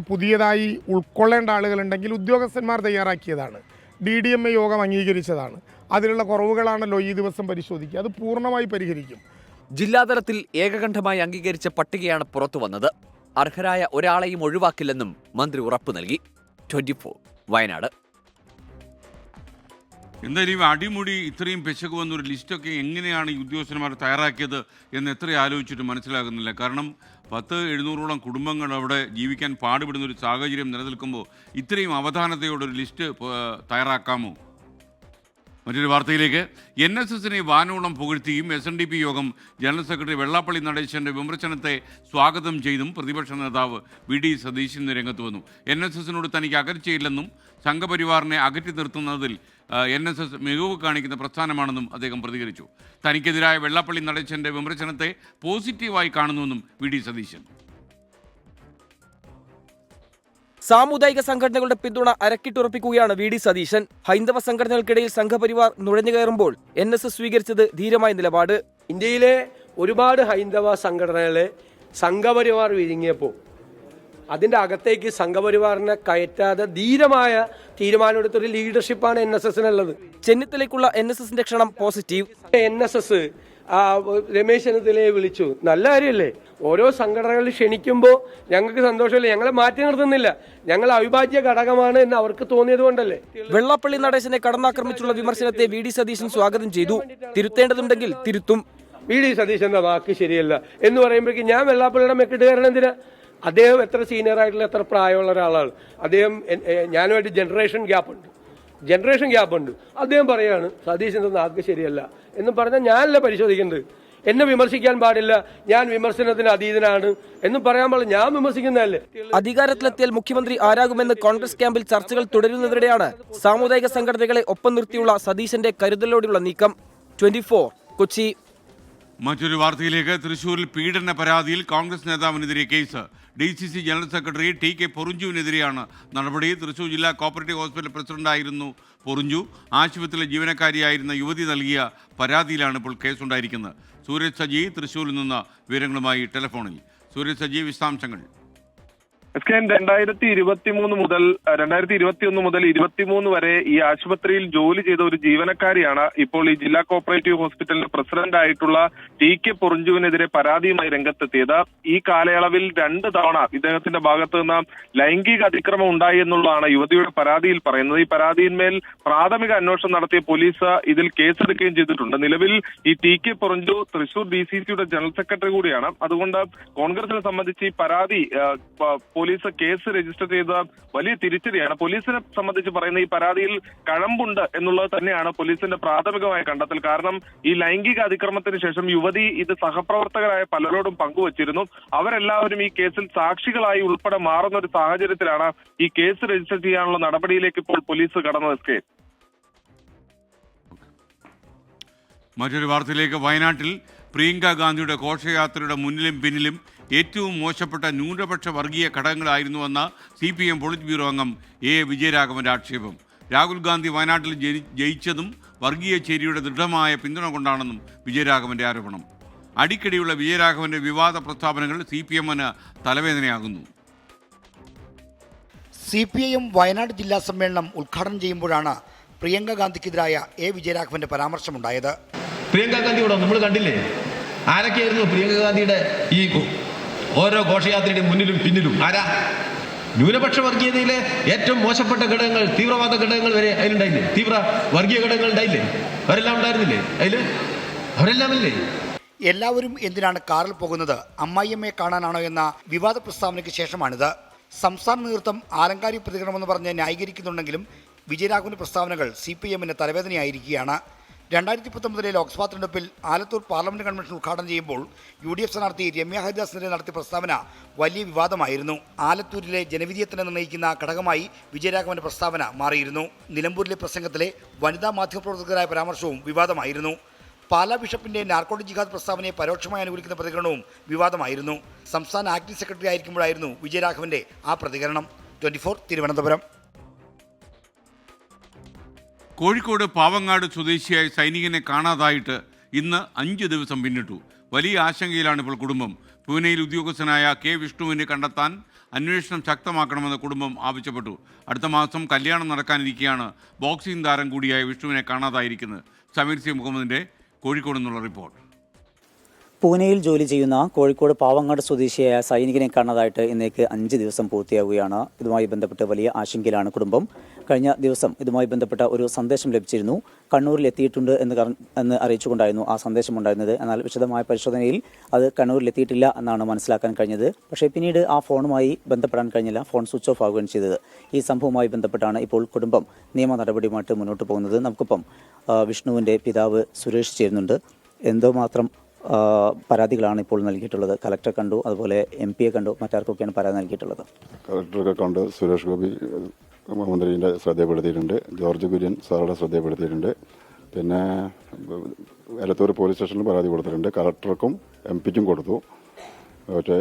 പുതിയതായി ഉൾക്കൊള്ളേണ്ട ആളുകളുണ്ടെങ്കിൽ ഉദ്യോഗസ്ഥന്മാർ തയ്യാറാക്കിയതാണ്. DDMA യോഗം അംഗീകരിച്ചതാണ്. അതിലുള്ള കുറവുകളാണല്ലോ ഈ ദിവസം പരിശോധിക്കുക. അത് പൂർണ്ണമായി പരിഹരിക്കും. ജില്ലാതലത്തിൽ ഏകകണ്ഠമായി അംഗീകരിച്ച പട്ടികയാണ് പുറത്തുവന്നത്. അർഹരായ ഒരാളെയും ഒഴിവാക്കില്ലെന്നും മന്ത്രി ഉറപ്പു നൽകി. 24 വയനാട്. എന്തായാലും ഈ അടിമുടി ഇത്രയും പെശക് വന്നൊരു ലിസ്റ്റൊക്കെ എങ്ങനെയാണ് ഈ ഉദ്യോഗസ്ഥന്മാർ തയ്യാറാക്കിയത് എന്ന് എത്ര ആലോചിച്ചിട്ട് മനസ്സിലാകുന്നില്ല. കാരണം 700-ഓളം കുടുംബങ്ങൾ അവിടെ ജീവിക്കാൻ പാടുപെടുന്ന ഒരു സാഹചര്യം നിലനിൽക്കുമ്പോൾ ഇത്രയും അവധാനതയോടൊരു ലിസ്റ്റ് തയ്യാറാക്കാമോ? മറ്റൊരു വാർത്തയിലേക്ക്. NSSനെ വാനോളം പുകഴ്ത്തിയും SNDP യോഗം ജനറൽ സെക്രട്ടറി വെള്ളാപ്പള്ളി നടേശന്റെ വിമർശനത്തെ സ്വാഗതം ചെയ്തും പ്രതിപക്ഷ നേതാവ് VD സതീശൻ രംഗത്ത് വന്നു. NSSനോട് തനിക്ക് അകൽച്ചയില്ലെന്നും സംഘപരിവാറിനെ അകറ്റി നിർത്തുന്നതിൽ NSS മികവ് കാണിക്കുന്ന പ്രസ്ഥാനമാണെന്നും അദ്ദേഹം പ്രതികരിച്ചു. തനിക്കെതിരായ വെള്ളാപ്പള്ളി നടേശന്റെ വിമർശനത്തെ പോസിറ്റീവായി കാണുന്നുവെന്നും VD സതീശൻ. സാമുദായിക സംഘടനകളുടെ പിന്തുണ അരക്കിട്ടുറപ്പിക്കുകയാണ് VD സതീശൻ. ഹൈന്ദവ സംഘടനകൾക്കിടയിൽ സംഘപരിവാർ നുഴഞ്ഞു കയറുമ്പോൾ NSS സ്വീകരിച്ചത് ധീരമായ നിലപാട്. ഇന്ത്യയിലെ ഒരുപാട് ഹൈന്ദവ സംഘടനകളെ സംഘപരിവാർ വിഴുങ്ങിയപ്പോൾ അതിൻ്റെ അകത്തേക്ക് സംഘപരിവാറിനെ കയറ്റാതെ ധീരമായ തീരുമാനമെടുത്തൊരു ലീഡർഷിപ്പാണ് NSSനുള്ളത്. ചെന്നിത്തലയ്ക്കുള്ള NSSന്റെ ക്ഷണം പോസിറ്റീവ്. NSS രമേശ് ചെന്നിത്തലയെ വിളിച്ചു. നല്ല കാര്യമല്ലേ? ഓരോ സംഘടനകളിൽ ക്ഷണിക്കുമ്പോൾ ഞങ്ങൾക്ക് സന്തോഷമില്ല. ഞങ്ങളെ മാറ്റി നിർത്തുന്നില്ല. ഞങ്ങൾ അവിഭാജ്യ ഘടകമാണ് എന്ന് അവർക്ക് തോന്നിയത് കൊണ്ടല്ലേ. വെള്ളാപ്പള്ളി നടേശനെ കടന്നാക്രമിച്ചുള്ള വിമർശനത്തെ VD സതീശൻ സ്വാഗതം ചെയ്തു. തിരുത്തേണ്ടതുണ്ടെങ്കിൽ തിരുത്തും. VD സതീശന്റെ വാക്ക് ശരിയല്ല എന്ന് പറയുമ്പോഴേക്കും ഞാൻ വെള്ളാപ്പള്ളിയുടെ മെക്കിട്ട് കയറണം എന്തിനാ? അദ്ദേഹം എത്ര സീനിയർ ആയിട്ടുള്ള എത്ര പ്രായമുള്ള ഒരാളാണ് അദ്ദേഹം. ഞാനുമായിട്ട് ജനറേഷൻ ഗ്യാപ്പ് ഉണ്ട്. ജനറേഷൻ ഗ്യാപ്പ് ഉണ്ട്. അദ്ദേഹം പറയാണ് സതീശന്റെ നാക്ക് ശരിയല്ല എന്ന് പറഞ്ഞാൽ ഞാനല്ല പരിശോധിക്കേണ്ടത്. എന്നെ വിമർശിക്കാൻ പാടില്ല, ഞാൻ വിമർശനത്തിന് അതീതനാണ് എന്ന് പറയാൻ പാടില്ല. ഞാൻ വിമർശിക്കുന്നതല്ലേ. അധികാരത്തിലെത്തിയാൽ മുഖ്യമന്ത്രി ആരാകുമെന്ന് കോൺഗ്രസ് ക്യാമ്പിൽ ചർച്ചകൾ തുടരുന്നതിനിടെയാണ് സാമുദായിക സംഘടനകളെ ഒപ്പം നിർത്തിയുള്ള സതീശന്റെ കരുതലോടെയുള്ള നീക്കം. 24 കൊച്ചി. മറ്റൊരു വാർത്തയിലേക്ക്. തൃശൂരിൽ പീഡന പരാതിയിൽ കോൺഗ്രസ് നേതാവിനെതിരെ കേസ്. DCC ജനറൽ സെക്രട്ടറി TK പൊറിഞ്ചുവിനെതിരെയാണ് നടപടി. തൃശൂർ ജില്ലാ കോപ്പറേറ്റീവ് ഹോസ്പിറ്റൽ പ്രസിഡന്റായിരുന്നു പൊറിഞ്ചു. ആശുപത്രിയിലെ ജീവനക്കാരിയായിരുന്ന യുവതി നൽകിയ പരാതിയിലാണ് ഇപ്പോൾ കേസുണ്ടായിരിക്കുന്നത്. സൂരജ് സജി തൃശൂരിൽ നിന്ന് വിവരങ്ങളുമായി ടെലിഫോണിൽ. സൂരജ് സജി, വിശദാംശങ്ങൾ. 2021 മുതൽ 2023 വരെ ഈ ആശുപത്രിയിൽ ജോലി ചെയ്ത ഒരു ജീവനക്കാരിയാണ് ഇപ്പോൾ ഈ ജില്ലാ കോപ്പറേറ്റീവ് ഹോസ്പിറ്റലിന്റെ പ്രസിഡന്റ് ആയിട്ടുള്ള TK പൊറിഞ്ചുവിനെതിരെ പരാതിയുമായി രംഗത്തെത്തിയത്. ഈ കാലയളവിൽ 2 തവണ ഇദ്ദേഹത്തിന്റെ ഭാഗത്തു നിന്ന് ലൈംഗിക അതിക്രമം ഉണ്ടായി എന്നുള്ളതാണ് യുവതിയുടെ പരാതിയിൽ പറയുന്നത്. ഈ പരാതിയിന്മേൽ പ്രാഥമിക അന്വേഷണം നടത്തിയ പോലീസ് ഇതിൽ കേസെടുക്കുകയും ചെയ്തിട്ടുണ്ട്. നിലവിൽ ഈ TK പൊറിഞ്ചു തൃശൂർ DCCയുടെ ജനറൽ സെക്രട്ടറി കൂടിയാണ്. അതുകൊണ്ട് കോൺഗ്രസിനെ സംബന്ധിച്ച് ഈ പരാതി പോലീസ് കേസ് രജിസ്റ്റർ ചെയ്ത വലിയ തിരിച്ചടിയാണ്. പോലീസിനെ സംബന്ധിച്ച് പറയുന്ന ഈ പരാതിയിൽ കഴമ്പുണ്ട് എന്നുള്ളത് തന്നെയാണ് പോലീസിന്റെ പ്രാഥമികമായ കണ്ടെത്തൽ. കാരണം ഈ ലൈംഗിക അതിക്രമത്തിന് ശേഷം യുവതി ഇത് സഹപ്രവർത്തകരായ പലരോടും പങ്കുവച്ചിരുന്നു. അവരെല്ലാവരും ഈ കേസിൽ സാക്ഷികളായി ഉൾപ്പെടെ മാറുന്ന ഒരു സാഹചര്യത്തിലാണ് ഈ കേസ് രജിസ്റ്റർ ചെയ്യാനുള്ള നടപടിയിലേക്ക് ഇപ്പോൾ പോലീസ് കടന്നത്. മറ്റൊരു വാർത്തയിലേക്ക്. വയനാട്ടിൽ പ്രിയങ്ക ഗാന്ധിയുടെ ഘോഷയാത്രയുടെ മുന്നിലും പിന്നിലും ഏറ്റവും മോശപ്പെട്ട ന്യൂനപക്ഷ വർഗീയ ഘടകങ്ങളായിരുന്നുവെന്ന CPM പോളിറ്റ് ബ്യൂറോ അംഗം A. വിജയരാഘവന്റെ ആക്ഷേപം. രാഹുൽ ഗാന്ധി വയനാട്ടിൽ ജയിച്ചതും വർഗീയ ചേരിയുടെ ദൃഢമായ പിന്തുണ കൊണ്ടാണെന്നും വിജയരാഘവന്റെ ആരോപണം. അടിക്കടിയുള്ള വിജയരാഘവന്റെ വിവാദ പ്രസ്താവനകൾ CPMന് തലവേദനയാകുന്നു. CPIM വയനാട് ജില്ലാ സമ്മേളനം ഉദ്ഘാടനം ചെയ്യുമ്പോഴാണ് പ്രിയങ്ക ഗാന്ധിക്കെതിരായ A. വിജയരാഘവന്റെ പരാമർശമുണ്ടായത്. പ്രിയങ്ക ഗാന്ധിയോടോ നമ്മൾ കണ്ടില്ലേ ആരൊക്കെയായിരുന്നു പ്രിയങ്ക ഗാന്ധിയുടെ ഈ ഓരോ ഘോഷയാത്രയുടെയും മുന്നിലും പിന്നിലും? ആരാ? ന്യൂനപക്ഷ വർഗീയതയിലെ ഏറ്റവും മോശപ്പെട്ട ഘടകങ്ങൾ, തീവ്രവാദ ഘടകങ്ങൾ വരെ അതിലുണ്ടായില്ലേ? തീവ്ര വർഗീയ ഘടകങ്ങൾ ഉണ്ടായില്ലേ? അവരെല്ലാം ഉണ്ടായിരുന്നില്ലേ അതിൽ? അവരെല്ലാം ഇല്ലേ? എല്ലാവരും എന്തിനാണ് കാറിൽ പോകുന്നത്, അമ്മായിയമ്മയെ കാണാനാണോ എന്ന വിവാദ പ്രസ്താവനയ്ക്ക് ശേഷമാണിത്. സംസ്ഥാന നേതൃത്വം ആലങ്കാരി പ്രതികരണമെന്ന് പറഞ്ഞ് ന്യായീകരിക്കുന്നുണ്ടെങ്കിലും വിജയരാഘവന്റെ പ്രസ്താവനകൾ CPMന് തലവേദനയായിരിക്കുകയാണ്. 2019 ലോക്സഭാ തെരഞ്ഞെടുപ്പിൽ ആലത്തൂർ പാർലമെന്റ് കൺവെൻഷൻ ഉദ്ഘാടനം ചെയ്യുമ്പോൾ UDF സ്ഥാനാർത്ഥി രമ്യ ഹരിദാസിനെതിരെ നടത്തിയ പ്രസ്താവന വലിയ വിവാദമായിരുന്നു. ആലത്തൂരിലെ ജനവിധിയെ നിർണ്ണയിക്കുന്ന ഘടകമായി വിജയരാഘവന്റെ പ്രസ്താവന മാറിയിരുന്നു. നിലമ്പൂരിലെ പ്രസംഗത്തിലെ വനിതാ മാധ്യമപ്രവർത്തകരായ പരാമർശവും വിവാദമായിരുന്നു. പാലാ ബിഷപ്പിന്റെ നാർക്കോട്ടിക് ജിഹാദ് പ്രസ്താവനയെ പരോക്ഷമായി അനുകൂലിക്കുന്ന പ്രതികരണവും വിവാദമായിരുന്നു. സംസ്ഥാന ആക്ടിംഗ് സെക്രട്ടറി ആയിരിക്കുമ്പോഴായിരുന്നു വിജയരാഘവന്റെ ആ പ്രതികരണം. 24 തിരുവനന്തപുരം. കോഴിക്കോട് പാവങ്ങാട് സ്വദേശിയായ സൈനികനെ കാണാതായിട്ട് ഇന്ന് 5 ദിവസം പിന്നിട്ടു. വലിയ ആശങ്കയിലാണ് ഇപ്പോൾ കുടുംബം. പൂനെയിൽ ഉദ്യോഗസ്ഥനായ K. വിഷ്ണുവിനെ കണ്ടെത്താൻ അന്വേഷണം ശക്തമാക്കണമെന്ന് കുടുംബം ആവശ്യപ്പെട്ടു. അടുത്ത മാസം കല്യാണം നടക്കാനിരിക്കെയാണ് ബോക്സിംഗ് താരം കൂടിയായ വിഷ്ണുവിനെ കാണാതായിരിക്കുന്നത്. സമീർ C. മുഹമ്മദിന്റെ കോഴിക്കോട് നിന്നുള്ള റിപ്പോർട്ട്. പൂനെയിൽ ജോലി ചെയ്യുന്ന കോഴിക്കോട് പാവങ്ങാട് സ്വദേശിയായ സൈനികനെ കാണാതായിട്ട് ഇന്നേക്ക് 5 ദിവസം പൂർത്തിയാവുകയാണ്. ഇതുമായി ബന്ധപ്പെട്ട് വലിയ ആശങ്കയിലാണ് കുടുംബം. കഴിഞ്ഞ ദിവസം ഇതുമായി ബന്ധപ്പെട്ട ഒരു സന്ദേശം ലഭിച്ചിരുന്നു. കണ്ണൂരിൽ എത്തിയിട്ടുണ്ട് എന്ന് അറിയിച്ചുകൊണ്ടായിരുന്നു ആ സന്ദേശം ഉണ്ടായിരുന്നത്. എന്നാൽ വിശദമായ പരിശോധനയിൽ അത് കണ്ണൂരിൽ എത്തിയിട്ടില്ല എന്നാണ് മനസ്സിലാക്കാൻ കഴിഞ്ഞത്. പക്ഷേ പിന്നീട് ആ ഫോണുമായി ബന്ധപ്പെടാൻ കഴിഞ്ഞില്ല. ഫോൺ സ്വിച്ച് ഓഫ് ആവുകയാണ് ചെയ്തത്. ഈ സംഭവവുമായി ബന്ധപ്പെട്ടാണ് ഇപ്പോൾ കുടുംബം നിയമ നടപടിയുമായിട്ട് മുന്നോട്ട് പോകുന്നത്. നമുക്കിപ്പം വിഷ്ണുവിൻ്റെ പിതാവ് സുരേഷ് ചേരുന്നുണ്ട്. എന്തുമാത്രം പരാതികളാണ് ഇപ്പോൾ നൽകിയിട്ടുള്ളത്? കലക്ടറെ കണ്ടു, അതുപോലെ MP കണ്ടു, മറ്റാർക്കൊക്കെയാണ് പരാതി നൽകിയിട്ടുള്ളത്? കലക്ടറൊക്കെ കണ്ട് സുരേഷ് ഗോപി മന്ത്രിയുടെ ശ്രദ്ധപ്പെടുത്തിയിട്ടുണ്ട്. ജോർജ് കുര്യൻ സാറുടെ ശ്രദ്ധപ്പെടുത്തിയിട്ടുണ്ട്. പിന്നെ എലത്തൂർ പോലീസ് സ്റ്റേഷനിൽ പരാതി കൊടുത്തിട്ടുണ്ട്. കലക്ടർക്കും MP-ക്കും കൊടുത്തു. പക്ഷേ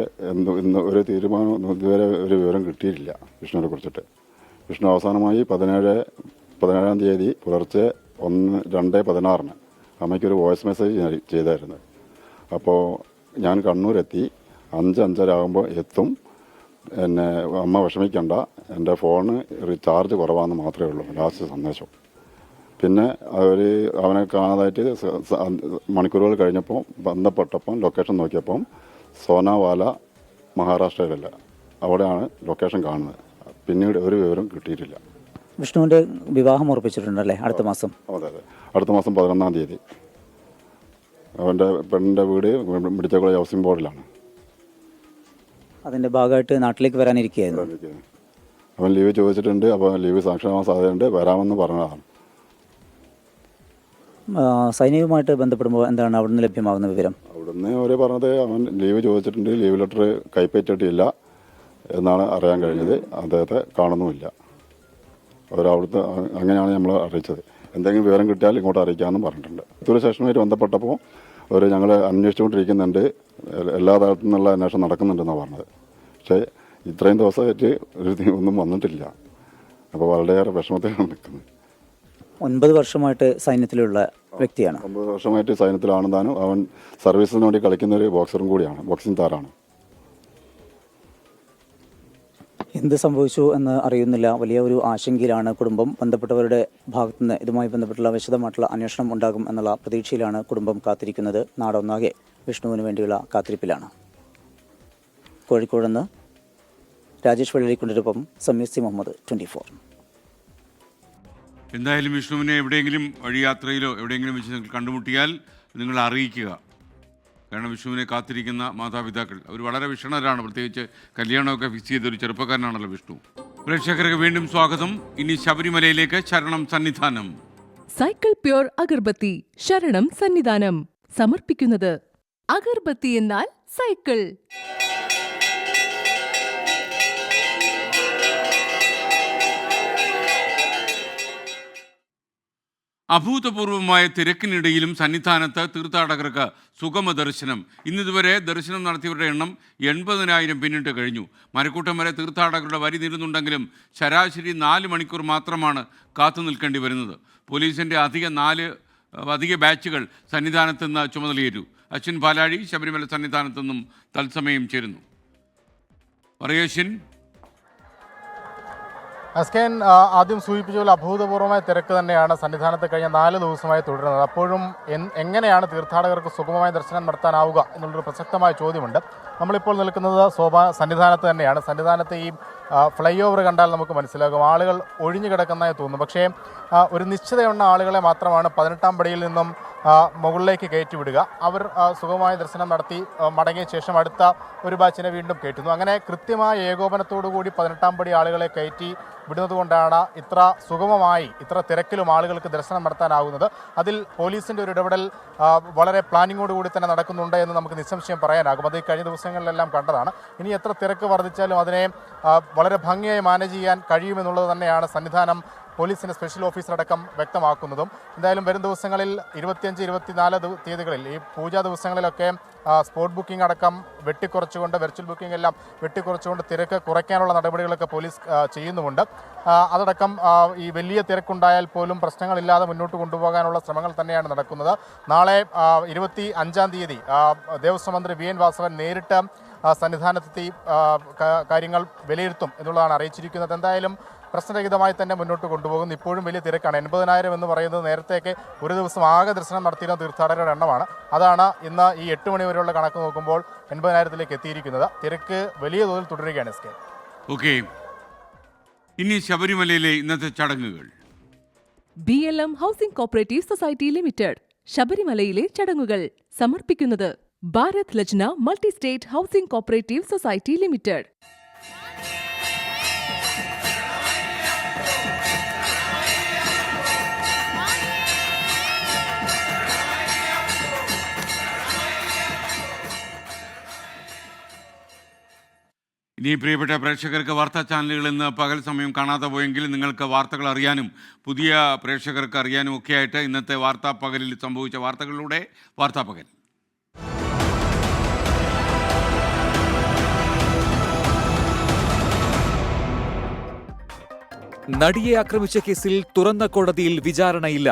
ഇന്ന് ഒരു തീരുമാനം ഇതുവരെ ഒരു വിവരം കിട്ടിയിട്ടില്ല വിഷ്ണുവിനെ കുറിച്ചിട്ട്. വിഷ്ണു അവസാനമായി 17-ാം തീയതി പുലർച്ചെ 2:16 അമ്മയ്ക്കൊരു വോയിസ് മെസ്സേജ് ചെയ്തായിരുന്നു. അപ്പോൾ ഞാൻ കണ്ണൂരെത്തി 5:05 ആകുമ്പോൾ എത്തും, എന്നെ അമ്മ വിഷമിക്കണ്ട, എൻ്റെ ഫോണ് റീചാർജ് കുറവാണെന്ന് മാത്രമേ ഉള്ളൂ ലാസ്റ്റ് സന്ദേശം. പിന്നെ അവനെ കാണാതായിട്ട് മണിക്കൂറുകൾ കഴിഞ്ഞപ്പോൾ ബന്ധപ്പെട്ടപ്പം ലൊക്കേഷൻ നോക്കിയപ്പം സോനാവാല മഹാരാഷ്ട്രയിലല്ല, അവിടെയാണ് ലൊക്കേഷൻ കാണുന്നത്. പിന്നീട് ഒരു വിവരം കിട്ടിയിട്ടില്ല. വിഷ്ണുവിൻ്റെ വിവാഹം ഉറപ്പിച്ചിട്ടുണ്ടല്ലേ അടുത്ത മാസം? അതെ അതെ, അടുത്ത മാസം 11-ാം തീയതി. അവൻ്റെ പെണ്ണിൻ്റെ വീട് മിടിച്ചക്കുളം ഹൗസിംഗ് ബോർഡിലാണ്. അതിൻ്റെ ഭാഗമായിട്ട് നാട്ടിലേക്ക് വരാനിരിക്കുകയായിരുന്നു. അവൻ ലീവ് ചോദിച്ചിട്ടുണ്ട്. അപ്പോൾ ലീവ് സാങ്ഷനാവാൻ സാധ്യതയുണ്ട്, വരാമെന്ന് പറഞ്ഞതാണ്. സൈനികവുമായിട്ട് ബന്ധപ്പെടുമ്പോൾ എന്താണ് അവിടുന്ന് ലഭ്യമാകുന്ന വിവരം? അവിടുന്ന് അവർ പറഞ്ഞത് അവൻ ലീവ് ചോദിച്ചിട്ടുണ്ട്, ലീവ് ലെറ്റർ കൈപ്പറ്റിയിട്ടില്ല എന്നാണ് അറിയാൻ കഴിഞ്ഞത്. അദ്ദേഹത്തെ കാണുന്നുമില്ല. അവരവിടുത്തെ അങ്ങനെയാണ് നമ്മൾ അറിയിച്ചത്. എന്തെങ്കിലും വിവരം കിട്ടിയാൽ ഇങ്ങോട്ട് അറിയിക്കാമെന്നും പറഞ്ഞിട്ടുണ്ട്. പുത്തൂർ സ്റ്റേഷനുമായിട്ട് ബന്ധപ്പെട്ടപ്പോൾ അവർ ഞങ്ങൾ അന്വേഷിച്ചുകൊണ്ടിരിക്കുന്നുണ്ട്, എല്ലാ തരത്തിൽ നിന്നുള്ള അന്വേഷണം നടക്കുന്നുണ്ടെന്നാണ് പറഞ്ഞത്. പക്ഷേ ഇത്രയും ദിവസമായിട്ട് ഒന്നും വന്നിട്ടില്ല. അപ്പോൾ വളരെയേറെ വിഷമത്തിലാണ് നിൽക്കുന്നത്. 9 വർഷമായിട്ട് സൈന്യത്തിലുള്ള വ്യക്തിയാണ്. 9 വർഷമായിട്ട് സൈന്യത്തിലാണ് താനും. അവൻ സർവീസിന് വേണ്ടി കളിക്കുന്ന ഒരു ബോക്സറും കൂടിയാണ്, ബോക്സിംഗ് താരമാണ്. എന്ത് സംഭവിച്ചു എന്ന് അറിയുന്നില്ല. വലിയ ഒരു ആശങ്കയിലാണ് കുടുംബം. ബന്ധപ്പെട്ടവരുടെ ഭാഗത്തുനിന്ന് ഇതുമായി ബന്ധപ്പെട്ടുള്ള വിശദമായിട്ടുള്ള അന്വേഷണം ഉണ്ടാകും എന്നുള്ള പ്രതീക്ഷയിലാണ് കുടുംബം കാത്തിരിക്കുന്നത്. നാടൊന്നാകെ വിഷ്ണുവിന് വേണ്ടിയുള്ള കാത്തിരിപ്പിലാണ്. കോഴിക്കോട് നിന്ന് രാജേഷ് വെള്ളരിക്കുണ്ടിനൊപ്പം സമീർ സി മുഹമ്മദ്, 24. എന്തായാലും വിഷ്ണുവിനെ എവിടെയെങ്കിലും വഴിയാത്രയിലോ എവിടെയെങ്കിലും വെച്ച് നിങ്ങൾ കണ്ടുമുട്ടിയാൽ നിങ്ങൾ അറിയിക്കുക. കാരണം വിഷ്ണുവിനെ കാത്തിരിക്കുന്ന മാതാപിതാക്കൾ അവർ വളരെ വിഷണരാണ്. പ്രത്യേകിച്ച് കല്യാണമൊക്കെ ഫിക്സ് ചെയ്തൊരു ചെറുപ്പക്കാരനാണല്ലോ വിഷ്ണു. പ്രേക്ഷകർക്ക് വീണ്ടും സ്വാഗതം. ഇനി ശബരിമലയിലേക്ക് ശരണം സന്നിധാനം. സൈക്കിൾ പ്യൂർ അഗർബത്തി ശരണം സന്നിധാനം സമർപ്പിക്കുന്നത് അഗർബത്തി എന്നാൽ സൈക്കിൾ. അഭൂതപൂർവമായ തിരക്കിനിടയിലും സന്നിധാനത്ത് തീർത്ഥാടകർക്ക് സുഗമ ദർശനം. ഇന്നിതുവരെ ദർശനം നടത്തിയവരുടെ എണ്ണം 80,000 പിന്നിട്ട് കഴിഞ്ഞു. മരക്കൂട്ടം വരെ തീർത്ഥാടകരുടെ വരി നീളുന്നുണ്ടെങ്കിലും ശരാശരി 4 മണിക്കൂർ മാത്രമാണ് കാത്തു നിൽക്കേണ്ടി വരുന്നത്. പോലീസിൻ്റെ അധിക ബാച്ചുകൾ സന്നിധാനത്ത് നിന്ന് ചുമതലയേറ്റു. അശ്വിൻ പാലാഴി ശബരിമല സന്നിധാനത്തു നിന്നും തത്സമയം ചേരുന്നു. പറയേശ്വൻ. എസ്കെൻ ആദ്യം സൂചിപ്പിച്ച പോലെ അഭൂതപൂർവമായ തിരക്ക് തന്നെയാണ് സന്നിധാനത്ത് കഴിഞ്ഞ 4 ദിവസമായി തുടരുന്നത്. അപ്പോഴും എങ്ങനെയാണ് തീർത്ഥാടകർക്ക് സുഗമമായ ദർശനം നടത്താനാവുക എന്നുള്ളൊരു പ്രസക്തമായ ചോദ്യമുണ്ട്. നമ്മളിപ്പോൾ നിൽക്കുന്നത് സന്നിധാനത്ത് തന്നെയാണ്. സന്നിധാനത്ത് ഈ ഫ്ലൈ ഓവർ കണ്ടാൽ നമുക്ക് മനസ്സിലാകും ആളുകൾ ഒഴിഞ്ഞു കിടക്കുന്നതായി തോന്നുന്നു. പക്ഷേ ഒരു നിശ്ചിത എണ്ണ ആളുകളെ മാത്രമാണ് 18ാം പടിയിൽ നിന്നും മുകളിലേക്ക് കയറ്റിവിടുക. അവർ സുഗമമായ ദർശനം നടത്തി മടങ്ങിയ ശേഷം അടുത്ത ഒരു ബാച്ചിനെ വീണ്ടും കയറ്റുന്നു. അങ്ങനെ കൃത്യമായ ഏകോപനത്തോടുകൂടി 18ാം പടി ആളുകളെ കയറ്റി വിടുന്നത് കൊണ്ടാണ് ഇത്ര സുഗമമായി ഇത്ര തിരക്കിലും ആളുകൾക്ക് ദർശനം നടത്താനാകുന്നത്. അതിൽ പോലീസിൻ്റെ ഒരു ഇടപെടൽ വളരെ പ്ലാനിങ്ങോടുകൂടി തന്നെ നടക്കുന്നുണ്ട് എന്ന് നമുക്ക് നിസ്സംശയം പറയാനാകും. അത് കഴിഞ്ഞ ദിവസങ്ങളിലെല്ലാം കണ്ടതാണ്. ഇനി എത്ര തിരക്ക് വർദ്ധിച്ചാലും അതിനെ വളരെ ഭംഗിയായി മാനേജ് ചെയ്യാൻ കഴിയുമെന്നുള്ളത് തന്നെയാണ് സന്നിധാനം പോലീസിൻ്റെ സ്പെഷ്യൽ ഓഫീസർ അടക്കം വ്യക്തമാക്കുന്നതും. എന്തായാലും വരും ദിവസങ്ങളിൽ 25, 24 തീയതികളിൽ ഈ പൂജാ ദിവസങ്ങളിലൊക്കെ സ്പോട്ട് ബുക്കിംഗ് അടക്കം വെട്ടിക്കുറച്ചുകൊണ്ട്, വെർച്വൽ ബുക്കിംഗ് എല്ലാം വെട്ടിക്കുറച്ചുകൊണ്ട് തിരക്ക് കുറയ്ക്കാനുള്ള നടപടികളൊക്കെ പോലീസ് ചെയ്യുന്നുമുണ്ട്. അതടക്കം ഈ വലിയ തിരക്കുണ്ടായാൽ പോലും പ്രശ്നങ്ങളില്ലാതെ മുന്നോട്ട് കൊണ്ടുപോകാനുള്ള ശ്രമങ്ങൾ തന്നെയാണ് നടക്കുന്നത്. നാളെ 25-ാം തീയതി ദേവസ്വം മന്ത്രി വി എൻ വാസവൻ നേരിട്ട് സന്നിധാനത്തെത്തി കാര്യങ്ങൾ വിലയിരുത്തും എന്നുള്ളതാണ് അറിയിച്ചിരിക്കുന്നത്. എന്തായാലും പ്രശ്നരഹിതമായി തന്നെ മുന്നോട്ട് കൊണ്ടുപോകുന്നു. ഇപ്പോഴും വലിയ തിരക്കാണ്. 80,000 എന്ന് പറയുന്നത് നേരത്തെയൊക്കെ ഒരു ദിവസം ആകെ ദർശനം നടത്തിയിരുന്ന തീർത്ഥാടകരുടെ എണ്ണമാണ്. അതാണ് ഇന്ന് ഈ 8 മണി വരെയുള്ള കണക്ക് നോക്കുമ്പോൾ 80,000-ലേക്ക് എത്തിയിരിക്കുന്നത്. തിരക്ക് വലിയ തോതിൽ തുടരുകയാണ്. S K. ഓക്കെ, ഇനി ശബരിമലയിലെ ഇന്നത്തെ ചടങ്ങുകൾ. BLM housing cooperative society limited ശബരിമലയിലെ ചടങ്ങുകൾ സമർപ്പിക്കുന്നത് Bharat Lajna multi state housing cooperative society limited. ഇനി പ്രിയപ്പെട്ട പ്രേക്ഷകർക്ക് വാർത്താ ചാനലുകൾ ഇന്ന് പകൽ സമയം കാണാതെ പോയെങ്കിൽ നിങ്ങൾക്ക് വാർത്തകൾ അറിയാനും പുതിയ പ്രേക്ഷകർക്ക് അറിയാനും ഒക്കെയായിട്ട് ഇന്നത്തെ വാർത്താ പകലിൽ സംഭവിച്ച വാർത്തകളിലൂടെ വാർത്താ പകൽ. നടിയെ ആക്രമിച്ച കേസിൽ തുറന്ന കോടതിയിൽ വിചാരണയില്ല.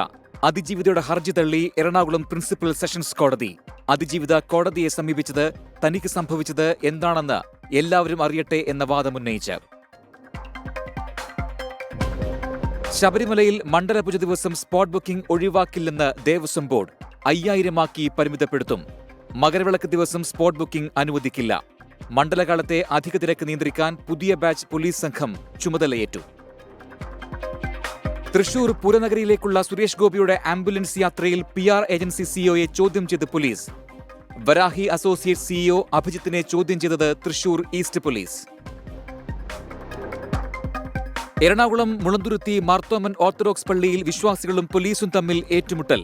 അതിജീവിതയുടെ ഹർജി തള്ളി എറണാകുളം പ്രിൻസിപ്പൽ സെഷൻസ് കോടതി. അതിജീവിത കോടതിയെ സമീപിച്ചത് തനിക്ക് സംഭവിച്ചത് എന്താണെന്ന് എല്ലാവരും അറിയട്ടെ എന്ന വാദമുന്നയിച്ച്. ശബരിമലയിൽ മണ്ഡലപൂജ ദിവസം സ്പോട്ട് ബുക്കിംഗ് ഒഴിവാക്കില്ലെന്ന് ദേവസ്വം ബോർഡ്. 5000 പരിമിതപ്പെടുത്തും. മകരവിളക്ക് ദിവസം സ്പോട്ട് ബുക്കിംഗ് അനുവദിക്കില്ല. മണ്ഡലകാലത്തെ അധിക തിരക്ക് നിയന്ത്രിക്കാൻ പുതിയ ബാച്ച് പോലീസ് സംഘം ചുമതലയേറ്റു. തൃശൂർ പുരനഗരിയിലേക്കുള്ള സുരേഷ് ഗോപിയുടെ ആംബുലൻസ് യാത്രയിൽ PR ഏജൻസി സിഇഒയെ ചോദ്യം ചെയ്ത് പോലീസ്. വരാഹി അസോസിയേറ്റ് സിഇഒ അഭിജിത്തിനെ ചോദ്യം ചെയ്തത് Thrissur east police. Ernakulam Mulanthuruthy Marthoman orthodox പള്ളിയിൽ വിശ്വാസികളും പോലീസും തമ്മിൽ ഏറ്റുമുട്ടൽ.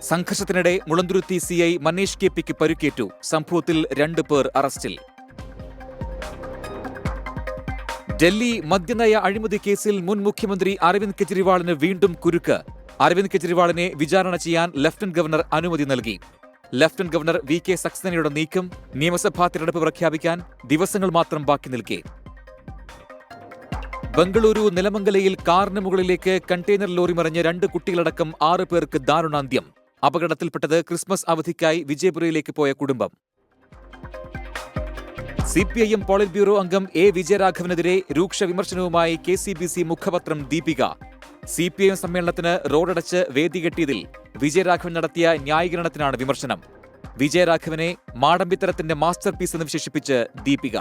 സംഘർഷത്തിനിടെ മുളന്തുരുത്തി CI മനീഷ് KPക്ക് പരിക്കേറ്റു. സംഭവത്തിൽ 2 പേർ അറസ്റ്റിൽ. ഡൽഹി മദ്യനയ അഴിമതി കേസിൽ മുൻ മുഖ്യമന്ത്രി അരവിന്ദ് കെജ്രിവാളിന് വീണ്ടും കുരുക്ക്. അരവിന്ദ് കെജ്രിവാളിനെ വിചാരണ ചെയ്യാൻ ലഫ്റ്റനന്റ് ഗവർണർ അനുമതി നൽകി. ലഫ്റ്റനന്റ് ഗവർണർ VK സക്സേനയുടെ നീക്കം നിയമസഭാ തിരഞ്ഞെടുപ്പ് പ്രഖ്യാപിക്കാൻ ദിവസങ്ങൾ മാത്രം ബാക്കി നിൽക്കെ. ബംഗളൂരു നിലമംഗലയിൽ കാറിന് മുകളിലേക്ക് കണ്ടെയ്നർ ലോറി മറിഞ്ഞ് 2 കുട്ടികളടക്കം 6 പേർക്ക് ദാരുണാന്ത്യം. അപകടത്തിൽപ്പെട്ടത് ക്രിസ്മസ് അവധിക്കായി വിജയപുരയിലേക്ക് പോയ കുടുംബം. CPIM പോളിറ്റ് ബ്യൂറോ അംഗം A. വിജയരാഘവനെതിരെ രൂക്ഷ വിമർശനവുമായി KCBC മുഖപത്രം ദീപിക. CPIM സമ്മേളനത്തിന് റോഡടച്ച് വേദി കെട്ടിയതിൽ വിജയരാഘവൻ നടത്തിയ ന്യായീകരണത്തിനാണ് വിമർശനം. വിജയരാഘവനെ മാടമ്പിത്തരത്തിന്റെ മാസ്റ്റർ പീസ് എന്ന് വിശേഷിപ്പിച്ച് ദീപിക.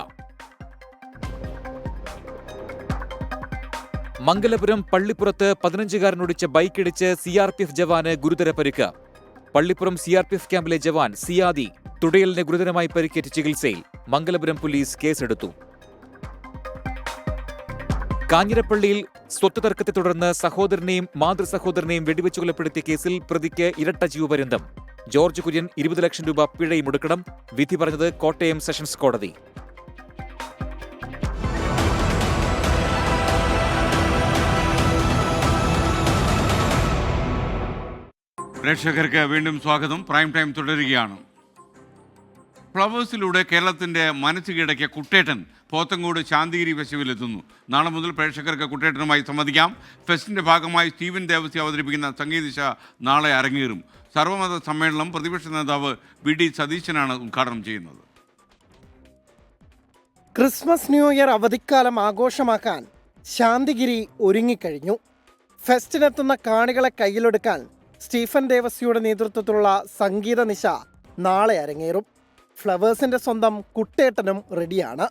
മംഗലപുരം പള്ളിപ്പുറത്ത് 15-കാരനോടിച്ച ബൈക്കിടിച്ച് CRPF ജവാന് ഗുരുതര പരിക്ക്. പള്ളിപ്പുറം CRPF ക്യാമ്പിലെ ജവാൻ സിയാദി തുടയലിന് ഗുരുതരമായി പരിക്കേറ്റ് ചികിത്സയിൽ. മംഗലപുരം പോലീസ് കേസെടുത്തു. കാഞ്ഞിരപ്പള്ളിയിൽ സ്വത്ത് തർക്കത്തെ തുടർന്ന് സഹോദരനെയും മാതൃസഹോദരനെയും വെടിവെച്ചു കൊലപ്പെടുത്തിയ കേസിൽ പ്രതിക്ക് ഇരട്ട ജീവപര്യന്തം. ജോർജ് കുര്യൻ 20 ലക്ഷം രൂപ പിഴയും ഒടുക്കണം. വിധി പറഞ്ഞത് കോട്ടയം സെഷൻസ് കോടതി. പ്രേക്ഷകർക്ക് വീണ്ടും സ്വാഗതം. പ്രൈം ടൈം തുടരുകയാണ്. ഫ്ലവേഴ്സിലൂടെ കേരളത്തിൻ്റെ മനസ്സ് കീഴടക്കിയ കുട്ടേട്ടൻ പോത്തങ്കോട് ശാന്തിഗിരി ഫെസ്റ്റിവലിൽ എത്തുന്നു. നാളെ മുതൽ പ്രേക്ഷകർക്ക് കുട്ടേട്ടനുമായി സംവദിക്കാം. ഫെസ്റ്റിൻ്റെ ഭാഗമായി സ്റ്റീവൻ ദേവസി അവതരിപ്പിക്കുന്ന സംഗീതദിശ നാളെ അരങ്ങേറും. സർവമത സമ്മേളനം പ്രതിപക്ഷ നേതാവ് VD സതീശനാണ് ഉദ്ഘാടനം ചെയ്യുന്നത്. ക്രിസ്മസ് ന്യൂ ഇയർ അവധിക്കാലം ആഘോഷമാക്കാൻ ശാന്തിഗിരി ഒരുങ്ങിക്കഴിഞ്ഞു. ഫെസ്റ്റിനെത്തുന്ന കാണികളെ കയ്യിലെടുക്കാൻ സ്റ്റീഫൻ ദേവസിയുടെ നേതൃത്വത്തിലുള്ള സംഗീത നിശ നാളെ അരങ്ങേറും. ഫ്ലവേഴ്സിന്റെ സ്വന്തം കുട്ടേട്ടനും റെഡിയാണ്.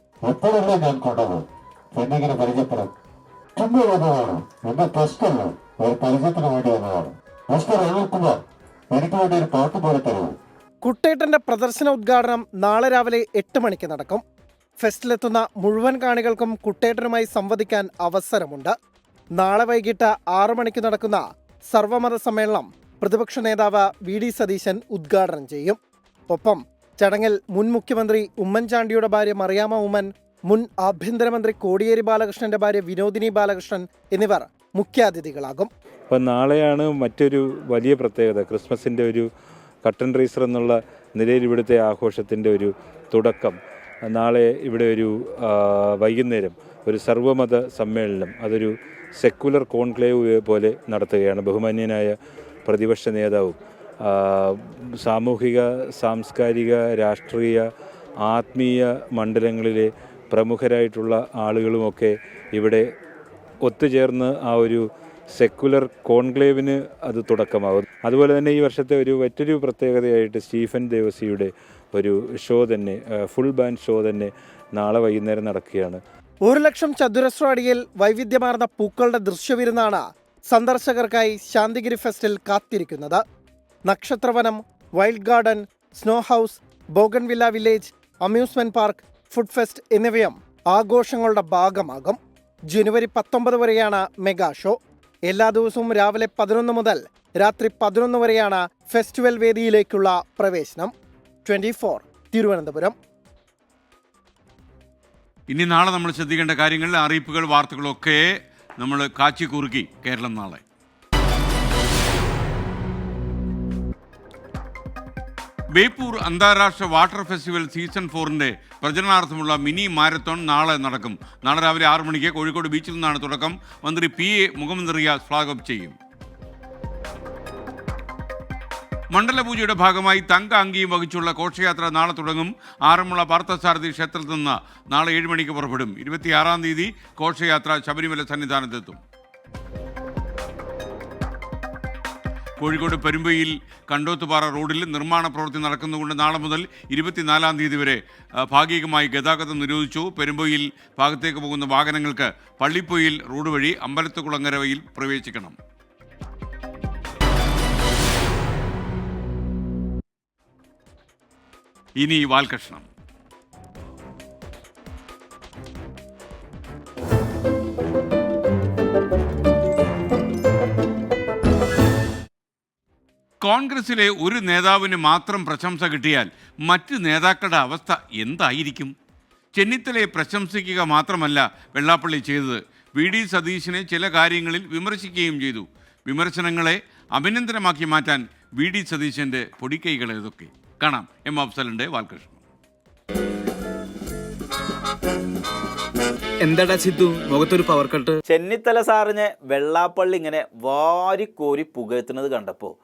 കുട്ടേട്ടന്റെ പ്രദർശന ഉദ്ഘാടനം നാളെ രാവിലെ 8 മണിക്ക് നടക്കും. ഫെസ്റ്റിലെത്തുന്ന മുഴുവൻ കാണികൾക്കും കുട്ടേട്ടനുമായി സംവദിക്കാൻ അവസരമുണ്ട്. നാളെ വൈകിട്ട് 6 മണിക്ക് നടക്കുന്ന സർവമത സമ്മേളനം പ്രതിപക്ഷ നേതാവ് VD സതീശൻ ഉദ്ഘാടനം ചെയ്യും. ഒപ്പം ചടങ്ങിൽ മുൻ മുഖ്യമന്ത്രി ഉമ്മൻചാണ്ടിയുടെ ഭാര്യ മറിയാമ്മ ഉമ്മൻ, മുൻ ആഭ്യന്തരമന്ത്രി കോടിയേരി ബാലകൃഷ്ണന്റെ ഭാര്യ വിനോദിനി ബാലകൃഷ്ണൻ എന്നിവർ മുഖ്യാതിഥികളാകും. അപ്പം നാളെയാണ് മറ്റൊരു വലിയ പ്രത്യേകത. ക്രിസ്മസിൻ്റെ ഒരു കട്ടൻ റൈസർ എന്നുള്ള നിലയിൽ ഇവിടുത്തെ ആഘോഷത്തിൻ്റെ ഒരു തുടക്കം. നാളെ ഇവിടെ ഒരു വൈകുന്നേരം ഒരു സർവമത സമ്മേളനം, അതൊരു സെക്കുലർ കോൺക്ലേവ് പോലെ നടത്തുകയാണ്. ബഹുമാന്യനായ പ്രതിപക്ഷ നേതാവും സാമൂഹിക, സാംസ്കാരിക, രാഷ്ട്രീയ, ആത്മീയ മണ്ഡലങ്ങളിലെ പ്രമുഖരായിട്ടുള്ള ആളുകളുമൊക്കെ ഇവിടെ ഒത്തുചേർന്ന് ആ ഒരു സെക്കുലർ കോൺക്ലേവിന് അത് തുടക്കമാകും. അതുപോലെ തന്നെ ഈ വർഷത്തെ മറ്റൊരു പ്രത്യേകതയായിട്ട് സ്റ്റീഫൻ ദേവസിയുടെ ഒരു ഷോ തന്നെ, ഫുൾ ബാൻഡ് ഷോ തന്നെ നാളെ വൈകുന്നേരം നടക്കുകയാണ്. 1 ലക്ഷം ചതുരശ്ര അടിയിൽ വൈവിധ്യമാർന്ന പൂക്കളുടെ ദൃശ്യവിരുന്നാണ് സന്ദർശകർക്കായി ശാന്തിഗിരി ഫെസ്റ്റിൽ കാത്തിരിക്കുന്നത്. നക്ഷത്രവനം, wild garden, snow house, bougainvillea village, amusement park, food fest എന്നിവയും ആഘോഷങ്ങളുടെ ഭാഗമാകും. ജനുവരി 19 വരെയാണ് മെഗാ ഷോ. എല്ലാ ദിവസവും രാവിലെ 11 മുതൽ രാത്രി 11 വരെയാണ് ഫെസ്റ്റിവൽ വേദിയിലേക്കുള്ള പ്രവേശനം. 24 തിരുവനന്തപുരം. ഇനി നാളെ നമ്മൾ ശ്രദ്ധിക്കേണ്ട കാര്യങ്ങൾ, അറിയിപ്പുകൾ, വാർത്തകളൊക്കെ നമ്മൾ കാച്ചി കുറുക്കി കേരളം നാളെ. ബേപ്പൂർ അന്താരാഷ്ട്ര വാട്ടർ ഫെസ്റ്റിവൽ സീസൺ 4ന്റെ പ്രചരണാർത്ഥമുള്ള മിനി മാരത്തോൺ നാളെ നടക്കും. നാളെ രാവിലെ 6 മണിക്ക് കോഴിക്കോട് ബീച്ചിൽ നിന്നാണ് തുടക്കം. മന്ത്രി PA Muhammad Riyas flag off ചെയ്യും. മണ്ഡലപൂജയുടെ ഭാഗമായി തങ്ക അങ്കിയും വഹിച്ചുള്ള ഘോഷയാത്ര നാളെ തുടങ്ങും. ആറന്മുള പാർത്ഥസാരഥി ക്ഷേത്രത്തിൽ നിന്ന് നാളെ 7 മണിക്ക് പുറപ്പെടും. 26-ാം തീയതി ഘോഷയാത്ര ശബരിമല സന്നിധാനത്തെത്തും. കോഴിക്കോട് പെരുമ്പയിൽ കണ്ടോത്തുപാറ റോഡിൽ നിർമ്മാണ പ്രവൃത്തി നടക്കുന്നതുകൊണ്ട് നാളെ മുതൽ 24-ാം തീയതി വരെ ഭാഗികമായി ഗതാഗതം നിരോധിച്ചു. പെരുമ്പയിൽ ഭാഗത്തേക്ക് പോകുന്ന വാഹനങ്ങൾക്ക് പള്ളിപ്പൊയിൽ റോഡ് വഴി അമ്പലത്തുകുളങ്ങരയിൽ പ്രവേശിക്കണം. ഇനി വാൽകഷ്ണം. കോൺഗ്രസിലെ ഒരു നേതാവിന് മാത്രം പ്രശംസ കിട്ടിയാൽ മറ്റ് നേതാക്കളുടെ അവസ്ഥ എന്തായിരിക്കും? ചെന്നിത്തലയെ പ്രശംസിക്കുക മാത്രമല്ല വെള്ളാപ്പള്ളി ചെയ്തത്, വി ഡി സതീശനെ ചില കാര്യങ്ങളിൽ വിമർശിക്കുകയും ചെയ്തു. വിമർശനങ്ങളെ അഭിനന്ദനമാക്കി മാറ്റാൻ വി ഡി സതീശൻ്റെ പൊടിക്കൈകൾ ഏതൊക്കെ? കാണാം എം അഫ്സലിൻ്റെ വാൽകൃഷ്ണൻ. എന്താടാ സിദ്ധു മുഖത്തൊരു പവർ കട്ട്? ചെന്നിത്തല സാറിനെ വെള്ളാപ്പള്ളി ഇങ്ങനെ വാരിക്കോരി പുകഴ്ത്തുന്നത് കണ്ടപ്പോൾ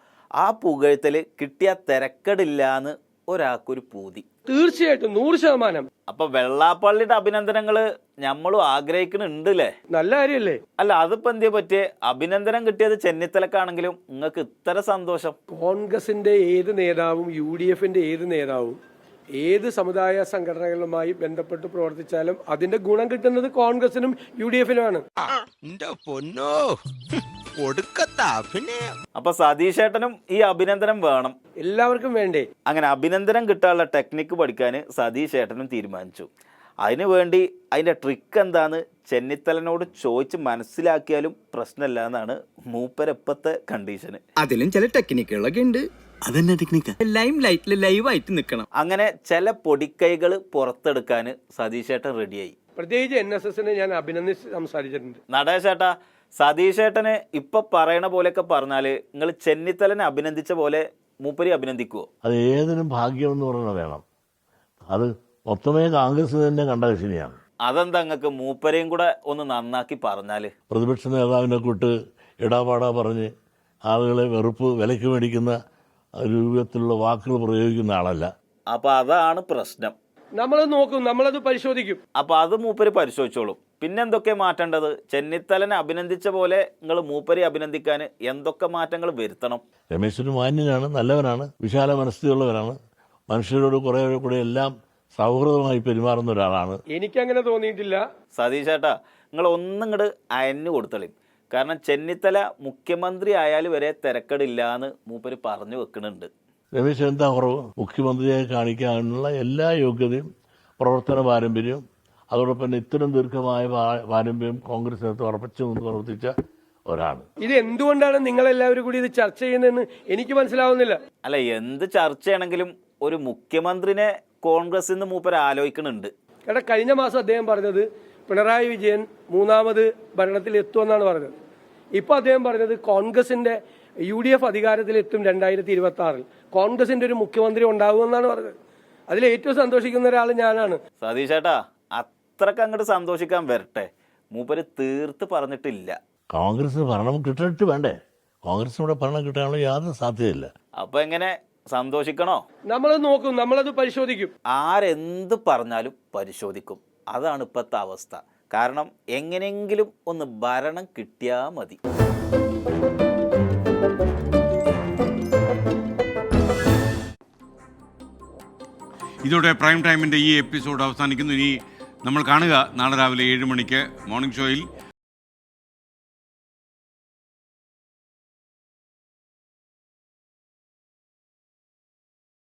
ആ പുകഴ്ത്തല് കിട്ടിയ തിരക്കടില്ലാന്ന് ഒരാൾക്കൊരു പൂതി. തീർച്ചയായിട്ടും 100%. അപ്പൊ വെള്ളാപ്പള്ളിയുടെ അഭിനന്ദനങ്ങള് നമ്മളും ആഗ്രഹിക്കുന്നുണ്ടല്ലേ? നല്ല കാര്യല്ലേ? അല്ല, അതിപ്പോ എന്തേ പറ്റിയ അഭിനന്ദനം കിട്ടിയത് ചെന്നിത്തലക്കാണെങ്കിലും നിങ്ങൾക്ക് ഇത്ര സന്തോഷം? കോൺഗ്രസിന്റെ ഏത് നേതാവും UDFന്റെ ഏത് നേതാവും ഏത് സമുദായ സംഘടനകളുമായി ബന്ധപ്പെട്ട് പ്രവർത്തിച്ചാലും അതിന്റെ ഗുണം കിട്ടുന്നത് കോൺഗ്രസിനും UDFനുമാണ്. അപ്പൊ സതീശേട്ടനും ഈ അഭിനന്ദനം വേണം, എല്ലാവർക്കും വേണ്ടേ? അങ്ങനെ അഭിനന്ദനം കിട്ടാനുള്ള ടെക്നിക്ക് പഠിക്കാൻ സതീശേട്ടനും തീരുമാനിച്ചു. അതിനു വേണ്ടി അതിന്റെ ട്രിക്ക് എന്താന്ന് ചെന്നിത്തലനോട് ചോദിച്ച് മനസ്സിലാക്കിയാലും പ്രശ്നമില്ല എന്നാണ് മൂപ്പരപ്പത്തെ കണ്ടീഷന്. അതിലും ചില ടെക്നിക്കുകളൊക്കെ ഉണ്ട്. അതെന്നെ ടെക്നിക്ക്? ലൈം ലൈറ്റിൽ ലൈവായിട്ട് നിൽക്കണം. അങ്ങനെ ചില പൊടിക്കൈകൾ പുറത്തെടുക്കാൻ സതീശേട്ടൻ റെഡിയായി. പ്രത്യേകിച്ച് NSSനെ ഞാൻ അഭിനന്ദിച്ച് സംസാരിച്ചിട്ടുണ്ട്. നടേശേട്ടാ, സതീശേട്ടന് ഇപ്പൊ പറയണ പോലെയൊക്കെ പറഞ്ഞാല് നിങ്ങൾ ചെന്നിത്തലനെ അഭിനന്ദിച്ച പോലെ മൂപ്പരി അഭിനന്ദിക്കുവോ? അത് ഏതിനും ഭാഗ്യം എന്ന് പറഞ്ഞാൽ വേണം. അത് മൊത്തമേ കോൺഗ്രസ് തന്നെ കണ്ട കക്ഷിനെയാണ്. അതെന്താ നിങ്ങൾക്ക് മൂപ്പരെയും കൂടെ ഒന്ന് നന്നാക്കി പറഞ്ഞാല്? പ്രതിപക്ഷ നേതാവിനെ കൂട്ട് ഇടാപാടാ പറഞ്ഞ് ആളുകളെ വെറുപ്പ് വിലയ്ക്ക് മേടിക്കുന്ന രൂപത്തിലുള്ള വാക്കുകൾ പ്രയോഗിക്കുന്ന ആളല്ല. അപ്പൊ അതാണ് പ്രശ്നം. നമ്മളത് നോക്കും, നമ്മളത് പരിശോധിക്കും. അപ്പൊ അത് മൂപ്പര് പരിശോധിച്ചോളും. പിന്നെന്തൊക്കെ മാറ്റേണ്ടത്? ചെന്നിത്തലനെ അഭിനന്ദിച്ച പോലെ നിങ്ങൾ മൂപ്പരെ അഭിനന്ദിക്കാൻ എന്തൊക്കെ മാറ്റങ്ങൾ വരുത്തണം? രമേശ് മാന്യനാണ്, നല്ലവനാണ്, വിശാല മനസ്ഥിതിയുള്ളവരാണ്, മനുഷ്യരോട് കുറെ കൂടെ എല്ലാം സൗഹൃദമായി പെരുമാറുന്ന ഒരാളാണ്. എനിക്കങ്ങനെ തോന്നിയിട്ടില്ല. സതീശേട്ടാ, നിങ്ങൾ ഒന്നും ഇങ്ങോട്ട് അയന്നു കൊടുത്തളി. കാരണം ചെന്നിത്തല മുഖ്യമന്ത്രി ആയാൽ വരെ തിരക്കടില്ല എന്ന് മൂപ്പര് പറഞ്ഞു വെക്കുന്നുണ്ട്. രമേശ് എന്താ കുറവ്? മുഖ്യമന്ത്രിയെ കാണിക്കാനുള്ള എല്ലാ യോഗ്യതയും പ്രവർത്തന പാരമ്പര്യവും അതോടൊപ്പം തന്നെ ഇത്തരം ദീർഘമായ പാരമ്പര്യം കോൺഗ്രസിനകത്ത് ഉറപ്പിച്ചു നിന്ന് പ്രവർത്തിച്ച ഒരാൾ. ഇത് എന്തുകൊണ്ടാണ് നിങ്ങളെല്ലാവരും കൂടി ഇത് ചർച്ച ചെയ്യുന്നതെന്ന് എനിക്ക് മനസ്സിലാവുന്നില്ല. അല്ല, എന്ത് ചർച്ചയാണെങ്കിലും ഒരു മുഖ്യമന്ത്രിനെ കോൺഗ്രസിൽ നിന്ന് മൂപ്പര് ആലോചിക്കുന്നുണ്ട്. എടാ, കഴിഞ്ഞ മാസം അദ്ദേഹം പറഞ്ഞത് പിണറായി വിജയൻ 3ാമത് ഭരണത്തിൽ എത്തുമെന്നാണ് പറഞ്ഞത്. ഇപ്പൊ അദ്ദേഹം പറഞ്ഞത് കോൺഗ്രസിന്റെ UDF അധികാരത്തിലെത്തും 2026. കോൺഗ്രസിന്റെ ഒരു മുഖ്യമന്ത്രി ഉണ്ടാകുമെന്നാണ് പറഞ്ഞത്. അതിൽ ഏറ്റവും സന്തോഷിക്കുന്ന ഒരാൾ ഞാനാണ്. സതീശേട്ടാ, അത്രക്ക് അങ്ങോട്ട് സന്തോഷിക്കാൻ വരട്ടെ. മൂപ്പര് തീർത്ത് പറഞ്ഞിട്ടില്ല. കോൺഗ്രസിന് ഭരണം കിട്ടിയിട്ട് വേണ്ടേ? കോൺഗ്രസിനൂടെ ഭരണം കിട്ടാനുള്ള യാതൊരു സാധ്യതയില്ല. അപ്പൊ എങ്ങനെ സന്തോഷിക്കണോ? നമ്മളത് നോക്കും, നമ്മളത് പരിശോധിക്കും. ആരെന്ത് പറഞ്ഞാലും പരിശോധിക്കും. അതാണ് ഇപ്പോഴത്തെ അവസ്ഥ. കാരണം എങ്ങനെയെങ്കിലും ഒന്ന് ഭരണം കിട്ടിയാ മതി. ഇതോടെ പ്രൈം ടൈമിൻ്റെ ഈ എപ്പിസോഡ് അവസാനിക്കുന്നു. ഇനി നമ്മൾ കാണുക നാളെ രാവിലെ 7 മണിക്ക് മോർണിംഗ് ഷോയിൽ